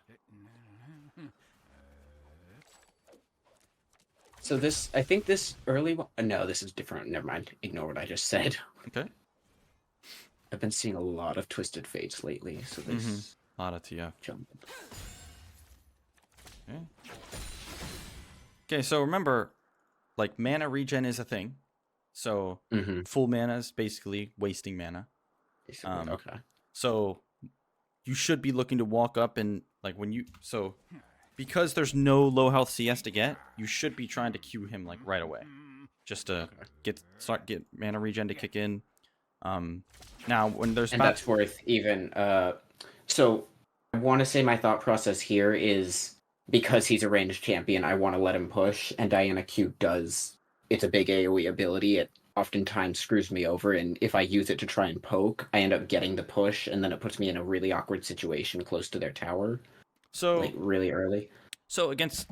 So I think this early one... No, this is different. Never mind. Ignore what I just said. Okay. I've been seeing a lot of Twisted Fates lately, so this... A lot of TF. Jump. Okay. Okay, so remember, like, mana regen is a thing. So full mana is basically wasting mana. Okay. So you should be looking to walk up and, like, because there's no low health CS to get, you should be trying to queue him, like, right away. Just to get mana regen to kick in. Now, when there's... And that's worth even... So I want to say my thought process here is... Because he's a ranged champion, I want to let him push, and Diana Q does. It's a big AoE ability. It oftentimes screws me over, and if I use it to try and poke, I end up getting the push, and then it puts me in a really awkward situation close to their tower. So, like, really early. So against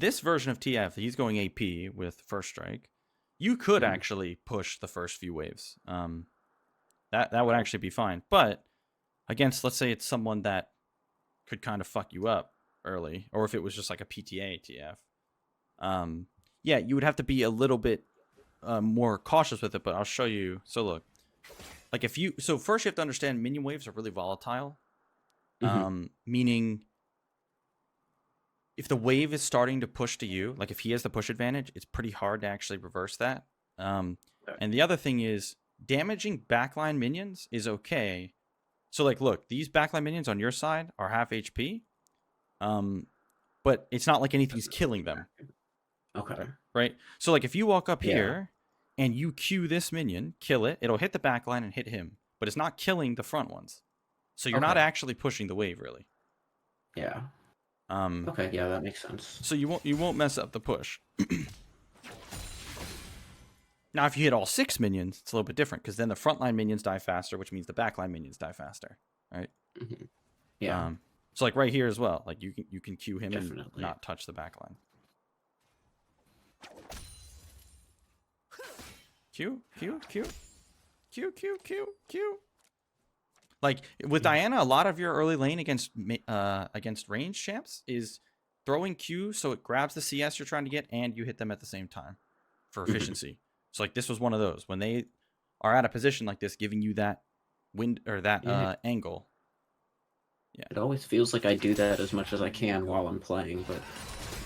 this version of TF, he's going AP with first strike. You could actually push the first few waves. That would actually be fine. But against, let's say it's someone that could kind of fuck you up early, or if it was just like a PTA TF, yeah, you would have to be a little bit more cautious with it. But I'll show you. So look, like first you have to understand minion waves are really volatile, meaning if the wave is starting to push to you, like if he has the push advantage, it's pretty hard to actually reverse that. And the other thing is damaging backline minions is okay. So like, look, these backline minions on your side are half HP. But it's not like anything's killing them. Okay. Right? So like if you walk up here and you Q this minion, kill it, it'll hit the back line and hit him, but it's not killing the front ones. So you're not Okay. actually pushing the wave really. Yeah. Um, Okay, yeah, that makes sense. so you won't mess up the push. Now, if you hit all 6 minions, it's a little bit different because then the frontline minions die faster, which means the backline minions die faster, right? Mhm. Yeah, So like right here as well, like you can Q him and Definitely. not touch the backline. Q, Q, Q, Q, Q, Q, Q. Like with Diana, a lot of your early lane against range champs is throwing Q so it grabs the CS you're trying to get and you hit them at the same time for efficiency. So like this was one of those when they are at a position like this, giving you that wind or that Yeah. angle. It always feels like I do that as much as I can while I'm playing, but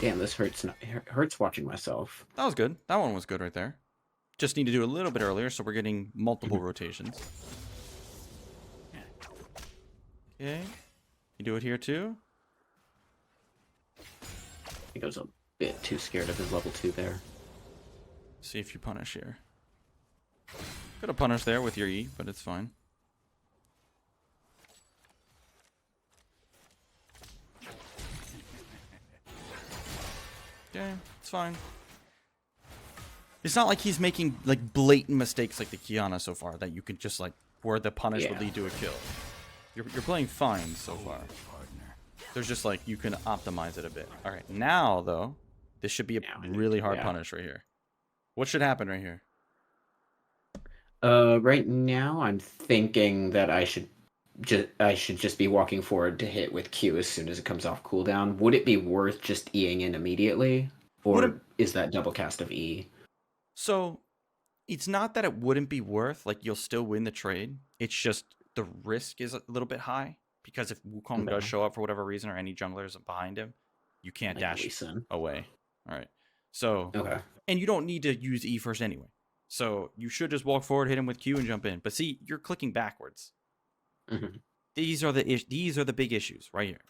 damn, this hurts. Hurts watching myself. That was good. That one was good right there. Just need to do a little bit earlier so we're getting multiple rotations. Okay. You do it here too? I think I was a bit too scared of his level 2 there. See if you punish here. Could have punished there with your E, but it's fine. Okay, it's fine. It's not like he's making like blatant mistakes like the Kiana so far that you could just like where the punish would lead to a kill. You're playing fine so far. There's just like you can optimize it a bit. All right, now though, this should be a really hard punish right here. What should happen right here? Right now I'm thinking that I should just be walking forward to hit with Q as soon as it comes off cooldown. Would it be worth just Eing in immediately, or is that double cast of E? So it's not that it wouldn't be worth, like you'll still win the trade. It's just the risk is a little bit high because if Wukong does show up for whatever reason or any junglers behind him, you can't dash away. All right. So, and you don't need to use E first anyway. So you should just walk forward, hit him with Q, and jump in. But see, you're clicking backwards. These are the big issues right here.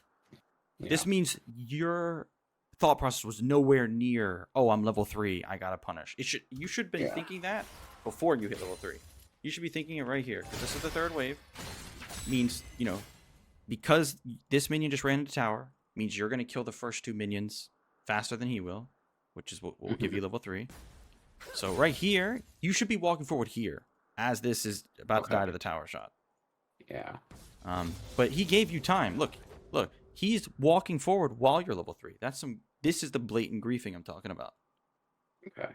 Yeah. This means your thought process was nowhere near, oh, I'm level 3, I gotta punish. You should be thinking that before you hit level 3. You should be thinking it right here, because this is the third wave. Means, you know, because this minion just ran into tower, means you're gonna kill the first 2 minions faster than he will, which is what will give you level 3. So right here, you should be walking forward here, as this is about to die to the tower shot. Yeah. But he gave you time. Look, he's walking forward while you're level 3. This is the blatant griefing I'm talking about. Okay.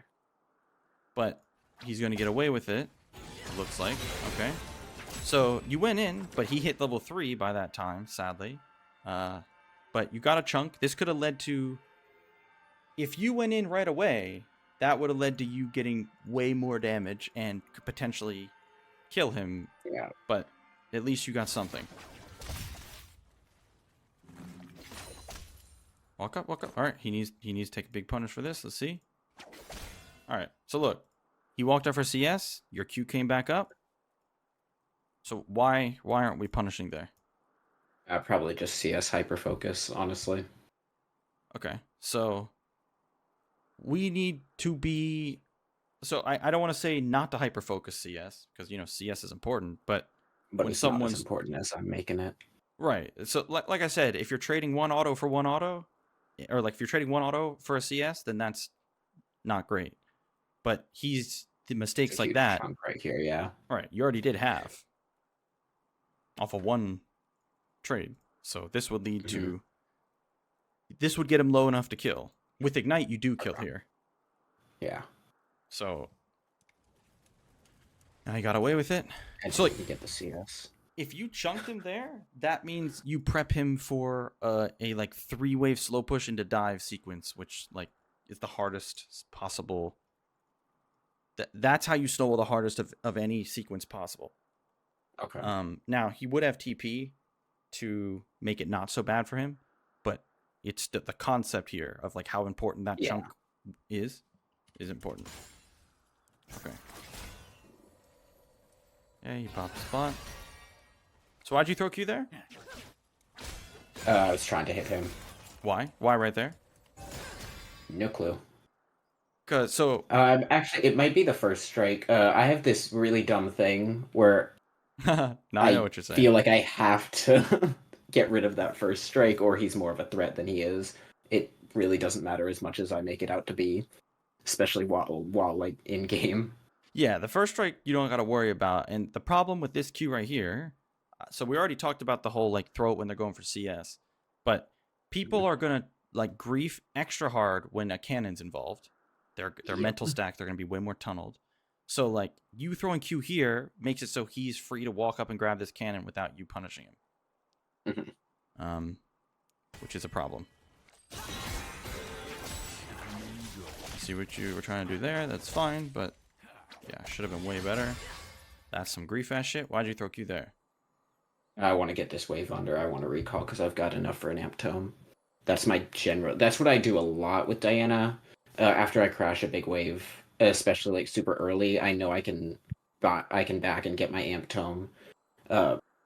But he's going to get away with it, looks like. Okay. So you went in, but he hit level 3 by that time, sadly. But you got a chunk. This could have led to, if you went in right away, that would have led to you getting way more damage and could potentially kill him. Yeah. But at least you got something. Walk up, walk up. All right, he needs to take a big punish for this. Let's see. All right, so look, he walked up for CS. Your Q came back up. So why aren't we punishing there? Probably just CS hyper focus, honestly. Okay, so we need to be. So I don't want to say not to hyper focus CS because you know CS is important, but when it's someone's not as important as I'm making it. Right. So like I said, if you're trading one auto for one auto, or like if you're trading one auto for a CS, then that's not great. But the mistakes like that right here, yeah. All right, you already did half off of one trade. So this would lead to this would get him low enough to kill. With Ignite, you do kill here. Yeah. So now he got away with it. And so like you get the CS. If you chunked him there, that means you prep him for a like 3-wave slow push into dive sequence, which like is the hardest possible. That's how you snowball the hardest of any sequence possible. Okay. Now he would have TP to make it not so bad for him, but it's the concept here of like how important that chunk is important. Okay. Yeah, you pop the spot. So why'd you throw Q there? I was trying to hit him. Why? Why right there? No clue. So Actually, it might be the first strike. I have this really dumb thing where now I know I what you're saying. feel like I have to get rid of that first strike, or he's more of a threat than he is. It really doesn't matter as much as I make it out to be, especially while like in game. Yeah, the first strike you don't got to worry about. And the problem with this Q right here, so we already talked about the whole like throw it when they're going for CS, but people are gonna like grief extra hard when a cannon's involved. Their mental stack, they're gonna be way more tunneled. So like you throwing Q here makes it so he's free to walk up and grab this cannon without you punishing him. Which is a problem. See what you were trying to do there. That's fine, but yeah, should have been way better. That's some grief ass shit. Why'd you throw Q there? I want to get this wave under. I want to recall because I've got enough for an amp tome. That's my general. That's what I do a lot with Diana. After I crash a big wave, especially like super early, I know I can back and get my amp tome.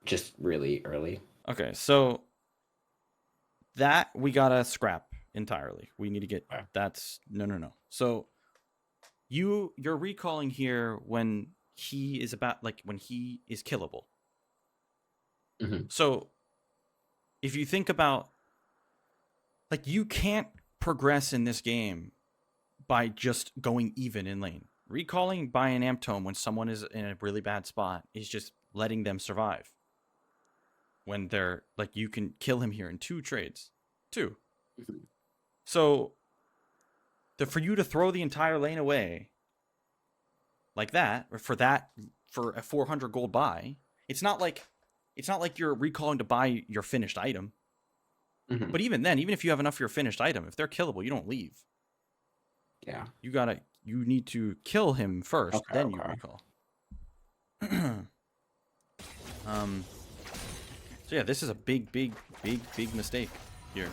Just really early. Okay, so that we gotta scrap entirely. We need to get that's no. So you're recalling here when he is about like when he is killable. So if you think about like you can't progress in this game by just going even in lane. Recalling by an amp tome when someone is in a really bad spot is just letting them survive. When they're like you can kill him here in 2 trades. 2. So for you to throw the entire lane away like that, or for a 400 gold buy, it's not like you're recalling to buy your finished item. But even then, even if you have enough for your finished item, if they're killable, you don't leave. Yeah. You need to kill him first, then you recall. So yeah, this is a big mistake here.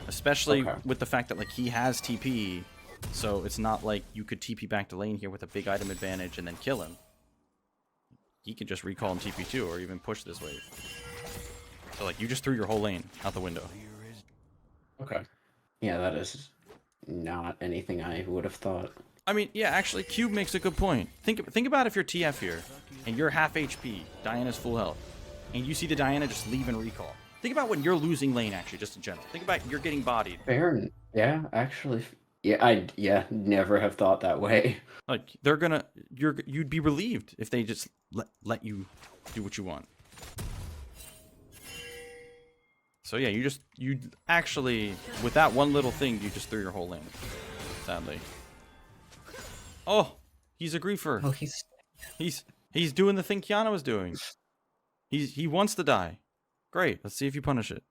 Especially with the fact that like he has TP, so it's not like you could TP back to lane here with a big item advantage and then kill him. He could just recall and TP2 or even push this wave. So like you just threw your whole lane out the window. Okay. Yeah, that is not anything I would have thought. I mean, yeah, actually, Cube makes a good point. Think about if you're TF here, and you're half HP, Diana's full health, and you see the Diana just leave and recall. Think about when you're losing lane, actually, just in general. Think about you're getting bodied. Fair. Yeah, actually. Yeah, never have thought that way. Like, you'd be relieved if they just let you do what you want. So yeah, you actually, with that one little thing, you just threw your whole lane, sadly. Oh, he's a griefer. Oh, he's doing the thing Kiana was doing. He wants to die. Great. Let's see if you punish it.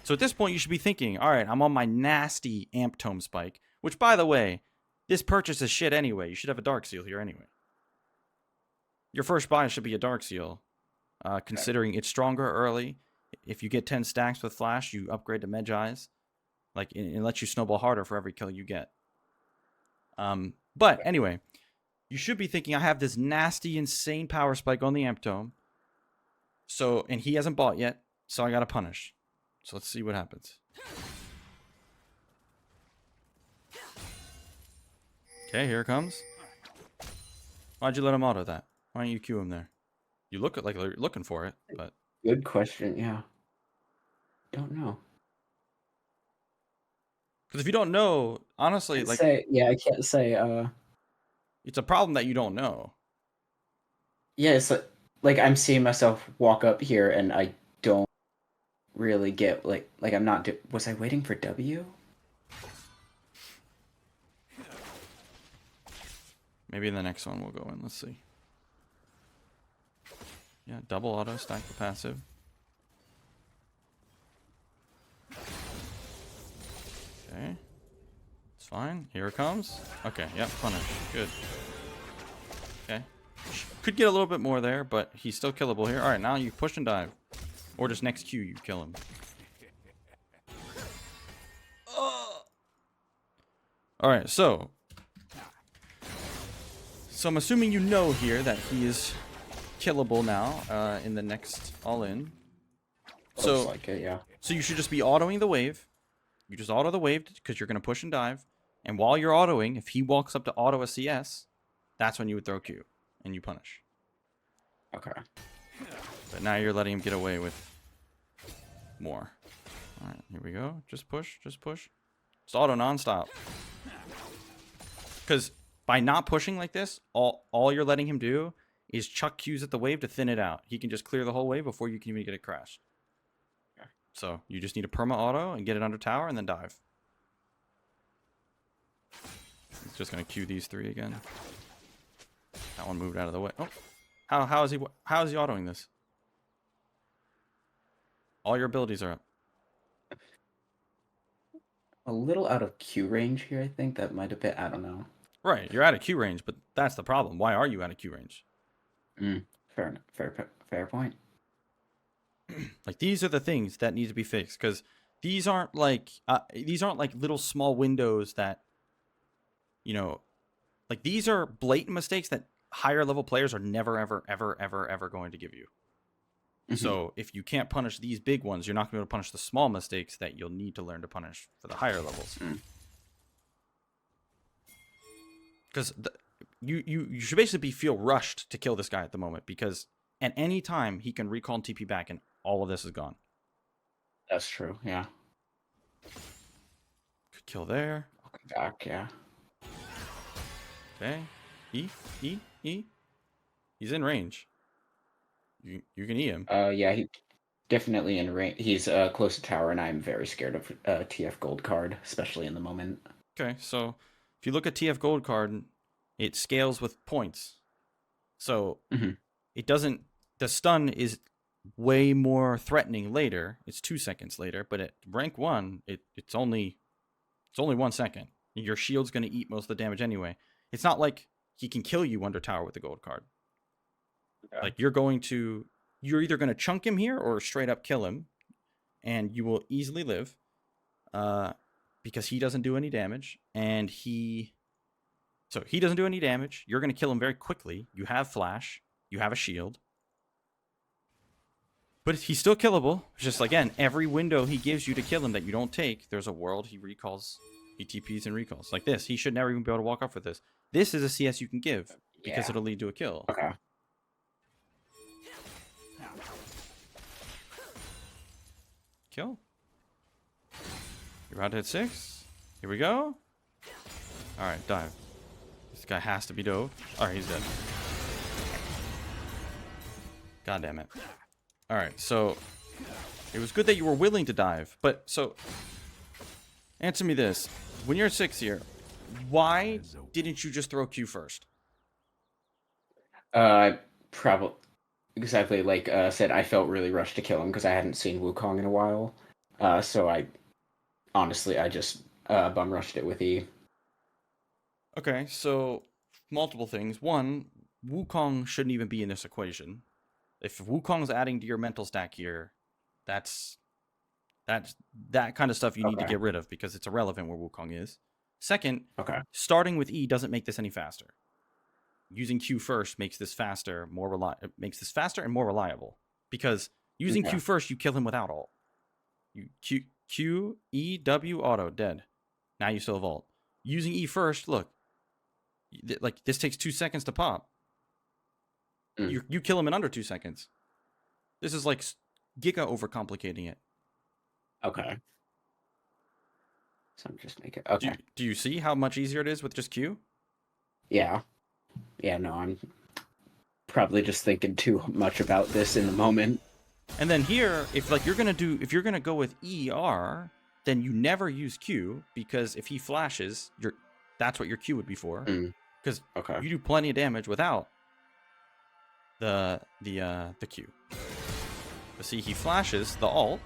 So at this point, you should be thinking, all right, I'm on my nasty amp tome spike. Which, by the way, this purchase is shit anyway. You should have a dark seal here anyway. Your first buy should be a dark seal, considering it's stronger early. If you get 10 stacks with flash, you upgrade to Mcbaze. Like, it lets you snowball harder for every kill you get. But anyway, you should be thinking, I have this nasty, insane power spike on the amp tome. So, and he hasn't bought yet, so I gotta punish. So let's see what happens. Okay, here it comes. Why'd you let him auto that? Why don't you queue him there? You look like you're looking for it, but... Good question, yeah. Don't know. Because if you don't know, honestly, like... I can't say, It's a problem that you don't know. Yeah, it's like I'm seeing myself walk up here and I don't really get, like I'm not... Was I waiting for W? Maybe in the next one we'll go in. Let's see. Yeah, double auto, stack the passive. Okay. It's fine. Here it comes. Okay, yep, punish. Good. Okay. Could get a little bit more there, but he's still killable here. Alright, now you push and dive. Or just next Q, you kill him. Alright, so I'm assuming you know here that he is killable now in the next all-in. So, Looks like it, yeah. So you should just be autoing the wave. You just auto the wave because you're going to push and dive. And while you're autoing, if he walks up to auto a CS, that's when you would throw Q and you punish. Okay. But now you're letting him get away with more. All right, here we go. Just push, just push. Just auto nonstop. Because by not pushing like this, all you're letting him do is chuck Qs at the wave to thin it out. He can just clear the whole wave before you can even get it crashed. Okay. So you just need to perma auto and get it under tower and then dive. He's just gonna Q these 3 again. That one moved out of the way. Oh, how is he autoing this? All your abilities are up. A little out of Q range here, I think. That might have been, I don't know. Right, you're out of Q range, but that's the problem. Why are you out of Q range? Fair enough. Fair point. Like, these are the things that need to be fixed, because these aren't like little small windows that, you know, like, these are blatant mistakes that higher level players are never ever going to give you. So if you can't punish these big ones, you're not going to be able to punish the small mistakes that you'll need to learn to punish for the higher levels. Because you should basically feel rushed to kill this guy at the moment, because at any time he can recall and TP back and all of this is gone. That's true, yeah. Good kill there. I'll come back, yeah. Okay. E. He's in range. You can E him. Yeah, he definitely in range. He's close to tower, and I'm very scared of TF gold card, especially in the moment. Okay, so if you look at TF gold card, it scales with points. So it doesn't. The stun is way more threatening later. It's 2 seconds later, but at rank 1, it's only 1 second. Your shield's going to eat most of the damage anyway. It's not like he can kill you under tower with the gold card. Okay. Like, you're either going to chunk him here or straight up kill him, and you will easily live, because he doesn't do any damage, and he doesn't do any damage. You're going to kill him very quickly. You have flash, you have a shield, but he's still killable. It's just, again, every window he gives you to kill him that you don't take, there's a world he recalls, he TPs and recalls. Like this, he should never even be able to walk off with this. This is a CS you can give because it'll lead to a kill. Okay. Kill. You're about to hit 6. Here we go. Alright, dive. This guy has to be dove. Alright, he's dead. God damn it. Alright, so it was good that you were willing to dive, but so answer me this. When you're at 6 here, why didn't you just throw Q first? Probably exactly like said. I felt really rushed to kill him because I hadn't seen Wukong in a while. So I just bum rushed it with E. Okay, so multiple things. One, Wukong shouldn't even be in this equation. If Wukong's adding to your mental stack here, that's that kind of stuff you need to get rid of because it's irrelevant where Wukong is. Second, starting with E doesn't make this any faster. Using Q first makes this faster, and more reliable. Because using Q first, you kill him without ult. You Q, E, W, auto, dead. Now you still have ult. Using E first, look, like this takes 2 seconds to pop. You kill him in under 2 seconds. This is like Giga overcomplicating it. Okay. So I'm just making okay. Do you see how much easier it is with just Q? Yeah. Yeah, no, I'm probably just thinking too much about this in the moment. And then here, if you're gonna go with ER, then you never use Q, because if he flashes, that's what your Q would be for. Because you do plenty of damage without the Q. But see, he flashes the ult,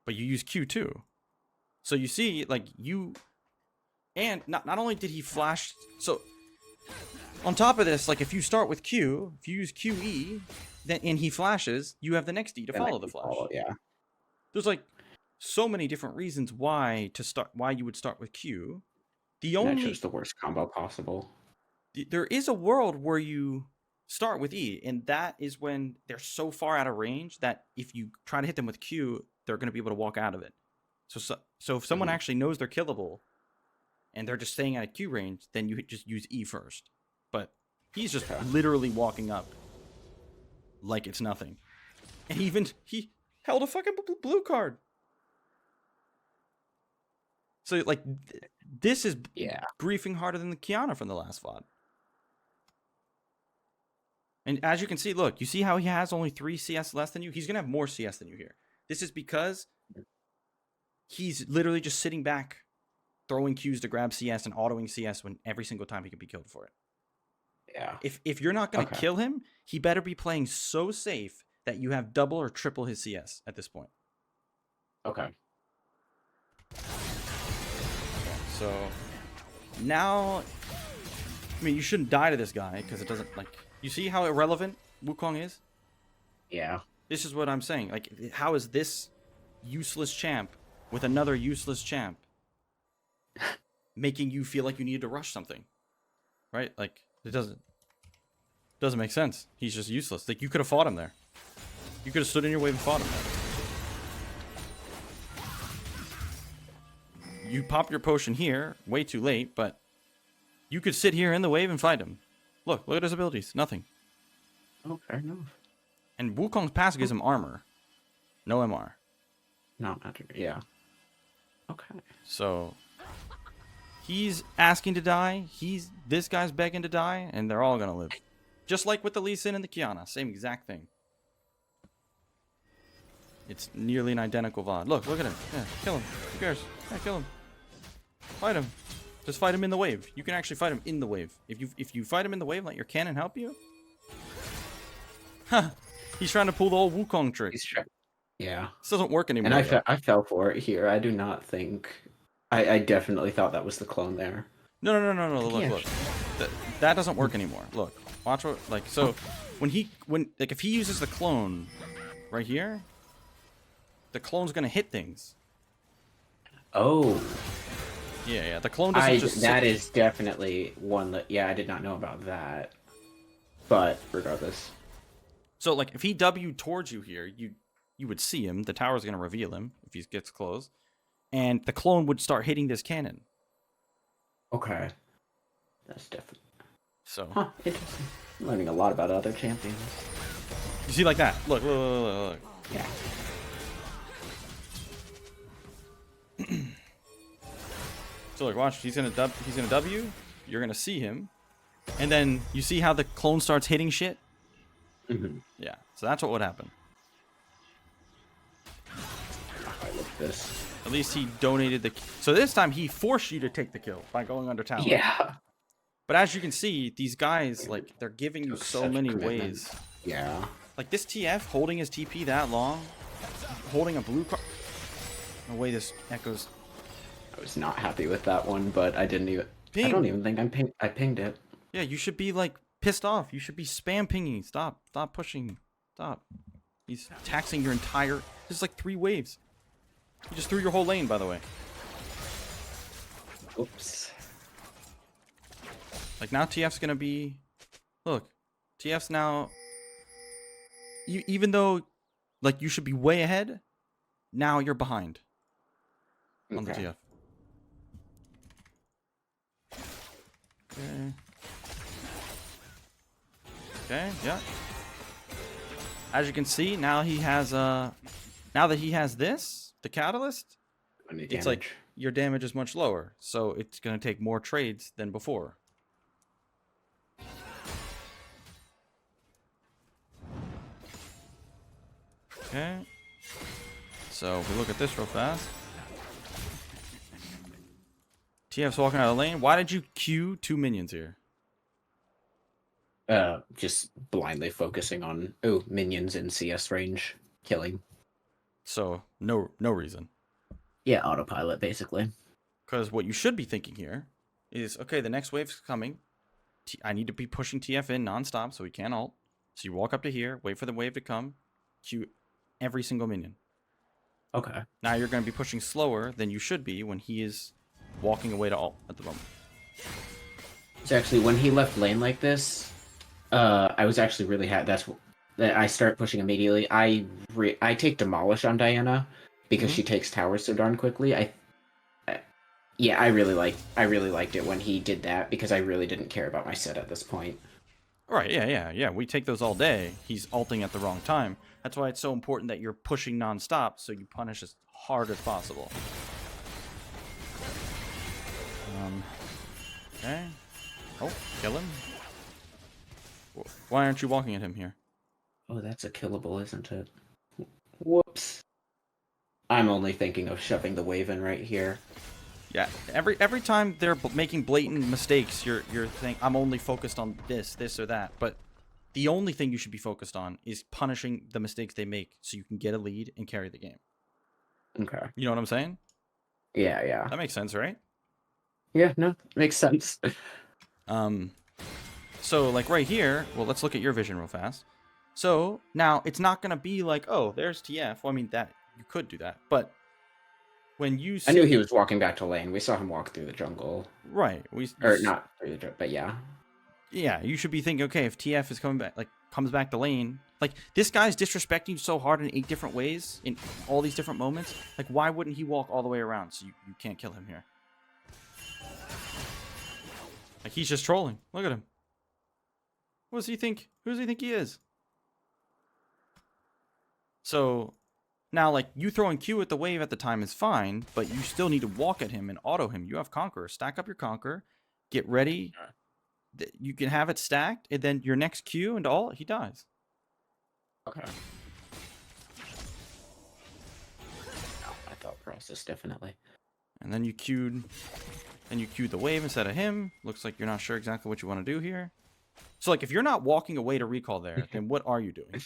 but you use Q too. So you see, like, and not only did he flash, so on top of this, like, if you start with Q, if you use QE, and he flashes, you have the next E to follow the flash. There's like so many different reasons why you would start with Q. That's just the worst combo possible. There is a world where you start with E, and that is when they're so far out of range that if you try to hit them with Q, they're going to be able to walk out of it. So if someone actually knows they're killable, and they're just staying at a Q range, then you just use E first. But he's just Okay. literally walking up like it's nothing. And he held a fucking blue card. So like this is Yeah. griefing harder than the Kiana from the last VOD. And as you can see, look, you see how he has only 3 CS less than you? He's going to have more CS than you here. This is because he's literally just sitting back, throwing Qs to grab CS and autoing CS when every single time he can be killed for it. Yeah. If you're not going to Okay. kill him, he better be playing so safe that you have double or triple his CS at this point. Okay. So now, I mean, you shouldn't die to this guy because it doesn't, like, you see how irrelevant Wukong is? Yeah. This is what I'm saying. Like, how is this useless champ with another useless champ making you feel like you need to rush something? Right? Like, it doesn't make sense. He's just useless. Like, you could have fought him there. You could have stood in your wave and fought him there. You pop your potion here, way too late, but you could sit here in the wave and fight him. Look at his abilities. Nothing. Oh, fair enough. And Wukong's passive gives him armor. No MR. Not matter. Yeah. Okay. So he's asking to die. This guy's begging to die, and they're all gonna live. Just like with the Lee Sin and the Kiana. Same exact thing. It's nearly an identical VOD. Look at him. Yeah, kill him. Who cares? Yeah, kill him. Fight him. Just fight him in the wave. You can actually fight him in the wave. If you fight him in the wave, let your cannon help you. Huh. He's trying to pull the old Wukong trick. He's trying. Yeah. This doesn't work anymore. And I fell for it here. I do not think. I definitely thought that was the clone there. No. Yeah. Look. That doesn't work anymore. Look. Watch what, like, so if he uses the clone right here, the clone's gonna hit things. Oh. Yeah. The clone doesn't just That sit. is definitely one that. Yeah, I did not know about that. But regardless. So like if he W'd towards you here, you would see him. The tower's gonna reveal him if he gets close, and the clone would start hitting this cannon. Okay. That's different. So Huh. Interesting. I'm learning a lot about other champions. you see like that. Look. Yeah. So like watch. He's gonna W. You're gonna see him, and then you see how the clone starts hitting shit. Mm-hmm. Yeah. So that's what would happen. I look at this. At least he donated the. So this time he forced you to take the kill by going under tower. Yeah. But as you can see, these guys, like, they're giving you so Such many commitment. ways. Yeah. Like this TF holding his TP that long, holding a blue card. No way this echoes. I was not happy with that one, but I didn't even. Ping. I don't even think I pinged it. Yeah, you should be like pissed off. You should be spam pinging. Stop pushing. Stop. He's taxing your entire. This is like 3 waves. You just threw your whole lane, by the way. Oops. Like now TF's gonna be. Look, TF's now. Even though, like, you should be way ahead, now you're behind on the Okay. TF. Okay, yeah. As you can see, now he has now that he has this, the catalyst, Any it's like damage? your damage is much lower, so it's gonna take more trades than before. Okay. So if we look at this real fast. TF's walking out of the lane. Why did you queue 2 minions here? Just blindly focusing on minions in CS range killing. So no reason. Yeah, autopilot basically. Because what you should be thinking here is, okay, the next wave's coming. I need to be pushing TF in nonstop so he can't ult. So you walk up to here, wait for the wave to come, queue every single minion. Okay. Now you're going to be pushing slower than you should be when he is walking away to ult at the moment. So actually, when he left lane like this, I was actually really happy. That I start pushing immediately. I take demolish on Diana because she takes towers so darn quickly. Yeah, I really liked it when he did that because I really didn't care about my set at this point. Right, yeah. We take those all day. He's ulting at the wrong time. That's why it's so important that you're pushing nonstop so you punish as hard as possible. Okay. Oh, kill him. Why aren't you walking at him here? Oh, that's a killable, isn't it? Whoops. I'm only thinking of shoving the wave in right here. Yeah, every time they're making blatant mistakes, you're saying I'm only focused on this or that. But the only thing you should be focused on is punishing the mistakes they make, so you can get a lead and carry the game. Okay. You know what I'm saying? Yeah. That makes sense, right? Yeah, no, makes sense. So like right here, well, let's look at your vision real fast. So now it's not gonna be like, oh, there's TF. Well, I mean that you could do that, but when you see, I knew he was walking back to lane. We saw him walk through the jungle. right, Or not through the jungle, but yeah. yeah, you should be thinking, okay, if TF is coming back, like comes back to lane, like this guy's disrespecting you so hard in 8 different ways in all these different moments. Like, why wouldn't he walk all the way around so you can't kill him here? Like, he's just trolling. Look at him. What does he think? Who does he think he is? So now, like, you throwing Q at the wave at the time is fine, but you still need to walk at him and auto him. You have Conqueror. Stack up your Conqueror. Get ready. You can have it stacked, and then your next Q and all, he dies. Okay. No, my thought process, definitely. And then you queued the wave instead of him. Looks like you're not sure exactly what you want to do here. So, like, if you're not walking away to recall there, then what are you doing?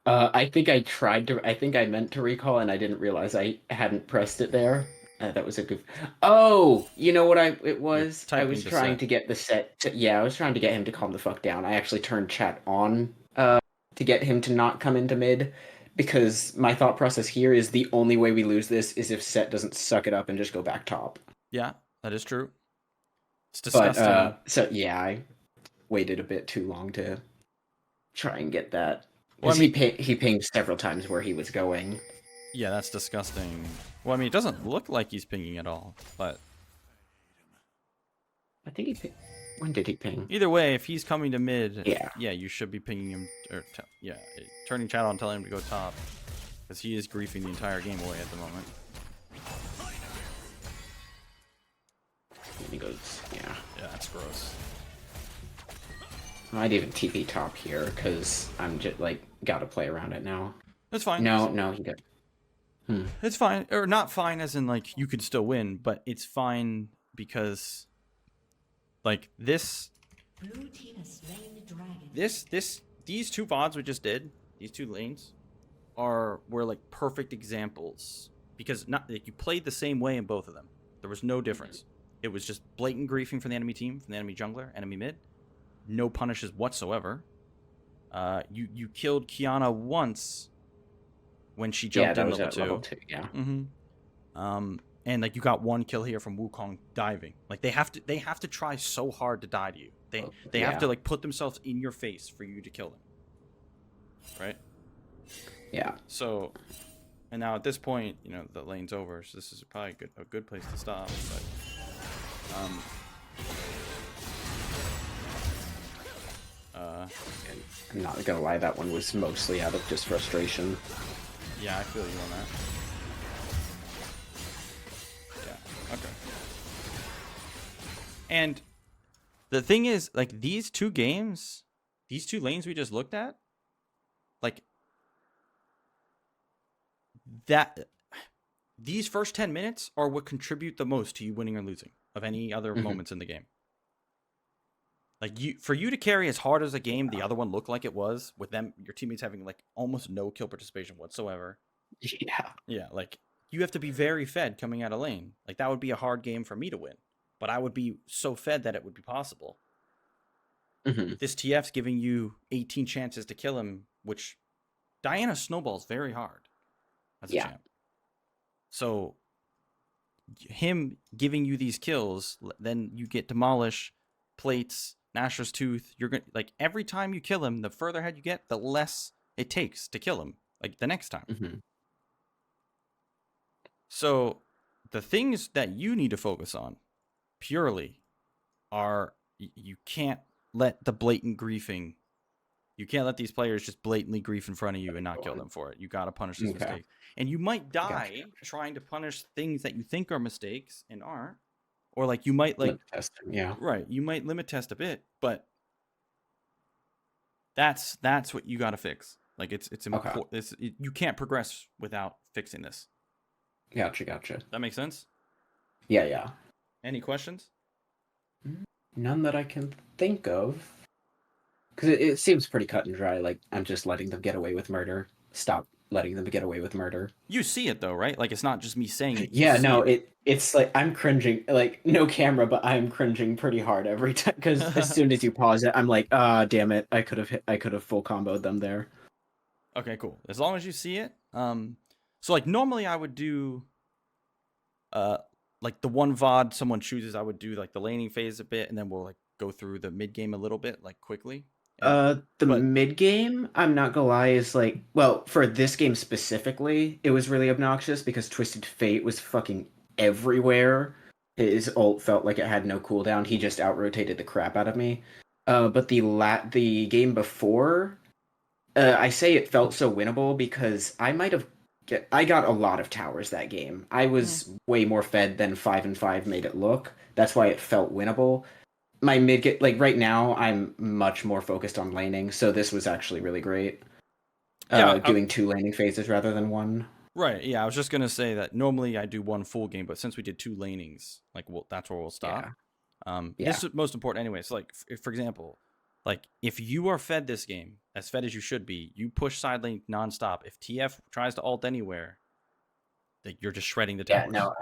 I think I meant to recall and I didn't realize I hadn't pressed it there. That was a good. Oh, you know what it was? I was trying to get the set. I was trying to get him to calm the fuck down. I actually turned chat on to get him to not come into mid because my thought process here is the only way we lose this is if Set doesn't suck it up and just go back top. Yeah, that is true. It's disgusting. But, I waited a bit too long to try and get that. Well, I mean, he pinged several times where he was going. Yeah, that's disgusting. Well, I mean, it doesn't look like he's pinging at all, but I think he pinged. When did he ping? Either way, if he's coming to mid, yeah, you should be pinging him, or turning chat on, telling him to go top, because he is griefing the entire game away at the moment. He goes, yeah, that's gross. I might even TP top here because I'm just like gotta play around it now. That's fine. No, he got. It's fine, or not fine, as in like you could still win, but it's fine because, like this. Blue team has slain the dragon. These two VODs we just did, these two lanes, were like perfect examples because not like you played the same way in both of them. There was no difference. It was just blatant griefing from the enemy team, from the enemy jungler, enemy mid. No punishes whatsoever. You killed Kiana once when she jumped in level 2. Yeah. And like you got one kill here from Wukong diving. Like they have to try so hard to die to you. They have to like put themselves in your face for you to kill them. Right? Yeah. So, and now at this point, you know, the lane's over, so this is probably a good place to stop. But I'm not gonna lie, that one was mostly out of just frustration. Yeah, I feel you on that. Yeah, okay. And the thing is, like, these two lanes we just looked at, like, these first 10 minutes are what contribute the most to you winning or losing of any other moments in the game. Like, for you to carry as hard as a game the other one looked like it was, with them, your teammates having like almost no kill participation whatsoever. Yeah, like you have to be very fed coming out of lane. Like that would be a hard game for me to win, but I would be so fed that it would be possible. This TF's giving you 18 chances to kill him, which Diana snowballs very hard as a champ. So him giving you these kills, then you get demolish, plates, Nashor's Tooth. You're gonna, like, every time you kill him, the further ahead you get, the less it takes to kill him, like the next time. So the things that you need to focus on purely are you can't let the blatant griefing. You can't let these players just blatantly grief in front of you and not kill them for it. You got to punish these Okay. mistakes. And you might die Gotcha. trying to punish things that you think are mistakes and aren't. Or like you might like Limit testing, yeah. right, you might limit test a bit, but that's what you got to fix. Like it's Okay. important. You can't progress without fixing this. Gotcha. That makes sense? Yeah. Any questions? None that I can think of. Because it seems pretty cut and dry. Like, I'm just letting them get away with murder. Stop letting them get away with murder. You see it though, right? Like it's not just me saying it. Yeah, no, it's like I'm cringing. Like, no camera, but I'm cringing pretty hard every time. Because as soon as you pause it, I'm like, damn it, I could have full comboed them there. Okay, cool. As long as you see it. So like normally I would do like the one VOD someone chooses, I would do like the laning phase a bit, and then we'll like go through the mid game a little bit, like quickly. The mid game, I'm not gonna lie, is like, well, for this game specifically, it was really obnoxious because Twisted Fate was fucking everywhere. His ult felt like it had no cooldown. He just out-rotated the crap out of me. But the game before, I say it felt so winnable because I got a lot of towers that game. I was way more fed than 5 and 5 made it look. That's why it felt winnable. My mid get like right now I'm much more focused on laning, so this was actually really great. Doing 2 laning phases rather than 1. Right. Yeah, I was just gonna say that normally I do 1 full game, but since we did 2 lanings, like that's where we'll stop. Yeah. This is most important anyway. So like, for example, like if you are fed this game as fed as you should be, you push side lane nonstop. If TF tries to ult anywhere, like you're just shredding the towers. Yeah, no.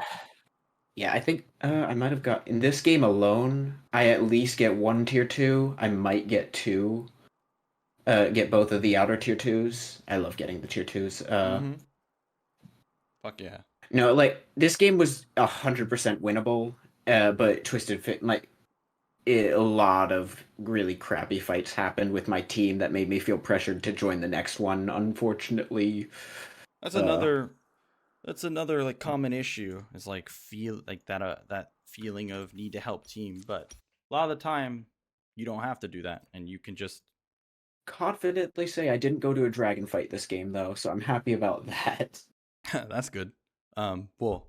Yeah, I think I might have got in this game alone. I at least get 1 tier 2. I might get 2. Get both of the outer tier 2s. I love getting the tier 2s. Fuck yeah. No, like this game was 100% winnable. But Twisted Fit, like a lot of really crappy fights happened with my team that made me feel pressured to join the next one. Unfortunately, That's another like common issue is like feel like that feeling of need to help team, but a lot of the time you don't have to do that and you can just confidently say I didn't go to a dragon fight this game though, so I'm happy about that. that's good. Well,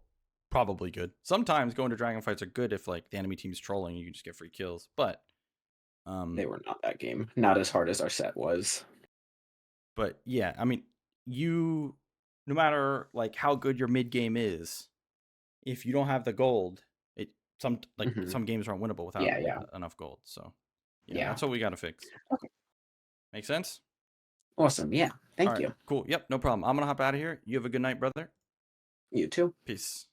probably good. Sometimes going to dragon fights are good if like the enemy team's trolling, you can just get free kills, but they were not that game. Not as hard as our set was. But yeah, I mean, no matter like how good your mid game is, if you don't have the gold, some games aren't winnable without enough gold. So yeah, that's what we got to fix. Okay. Make sense? Awesome. Yeah. Thank you. Cool. Yep. No problem. I'm gonna hop out of here. You have a good night, brother. You too. Peace.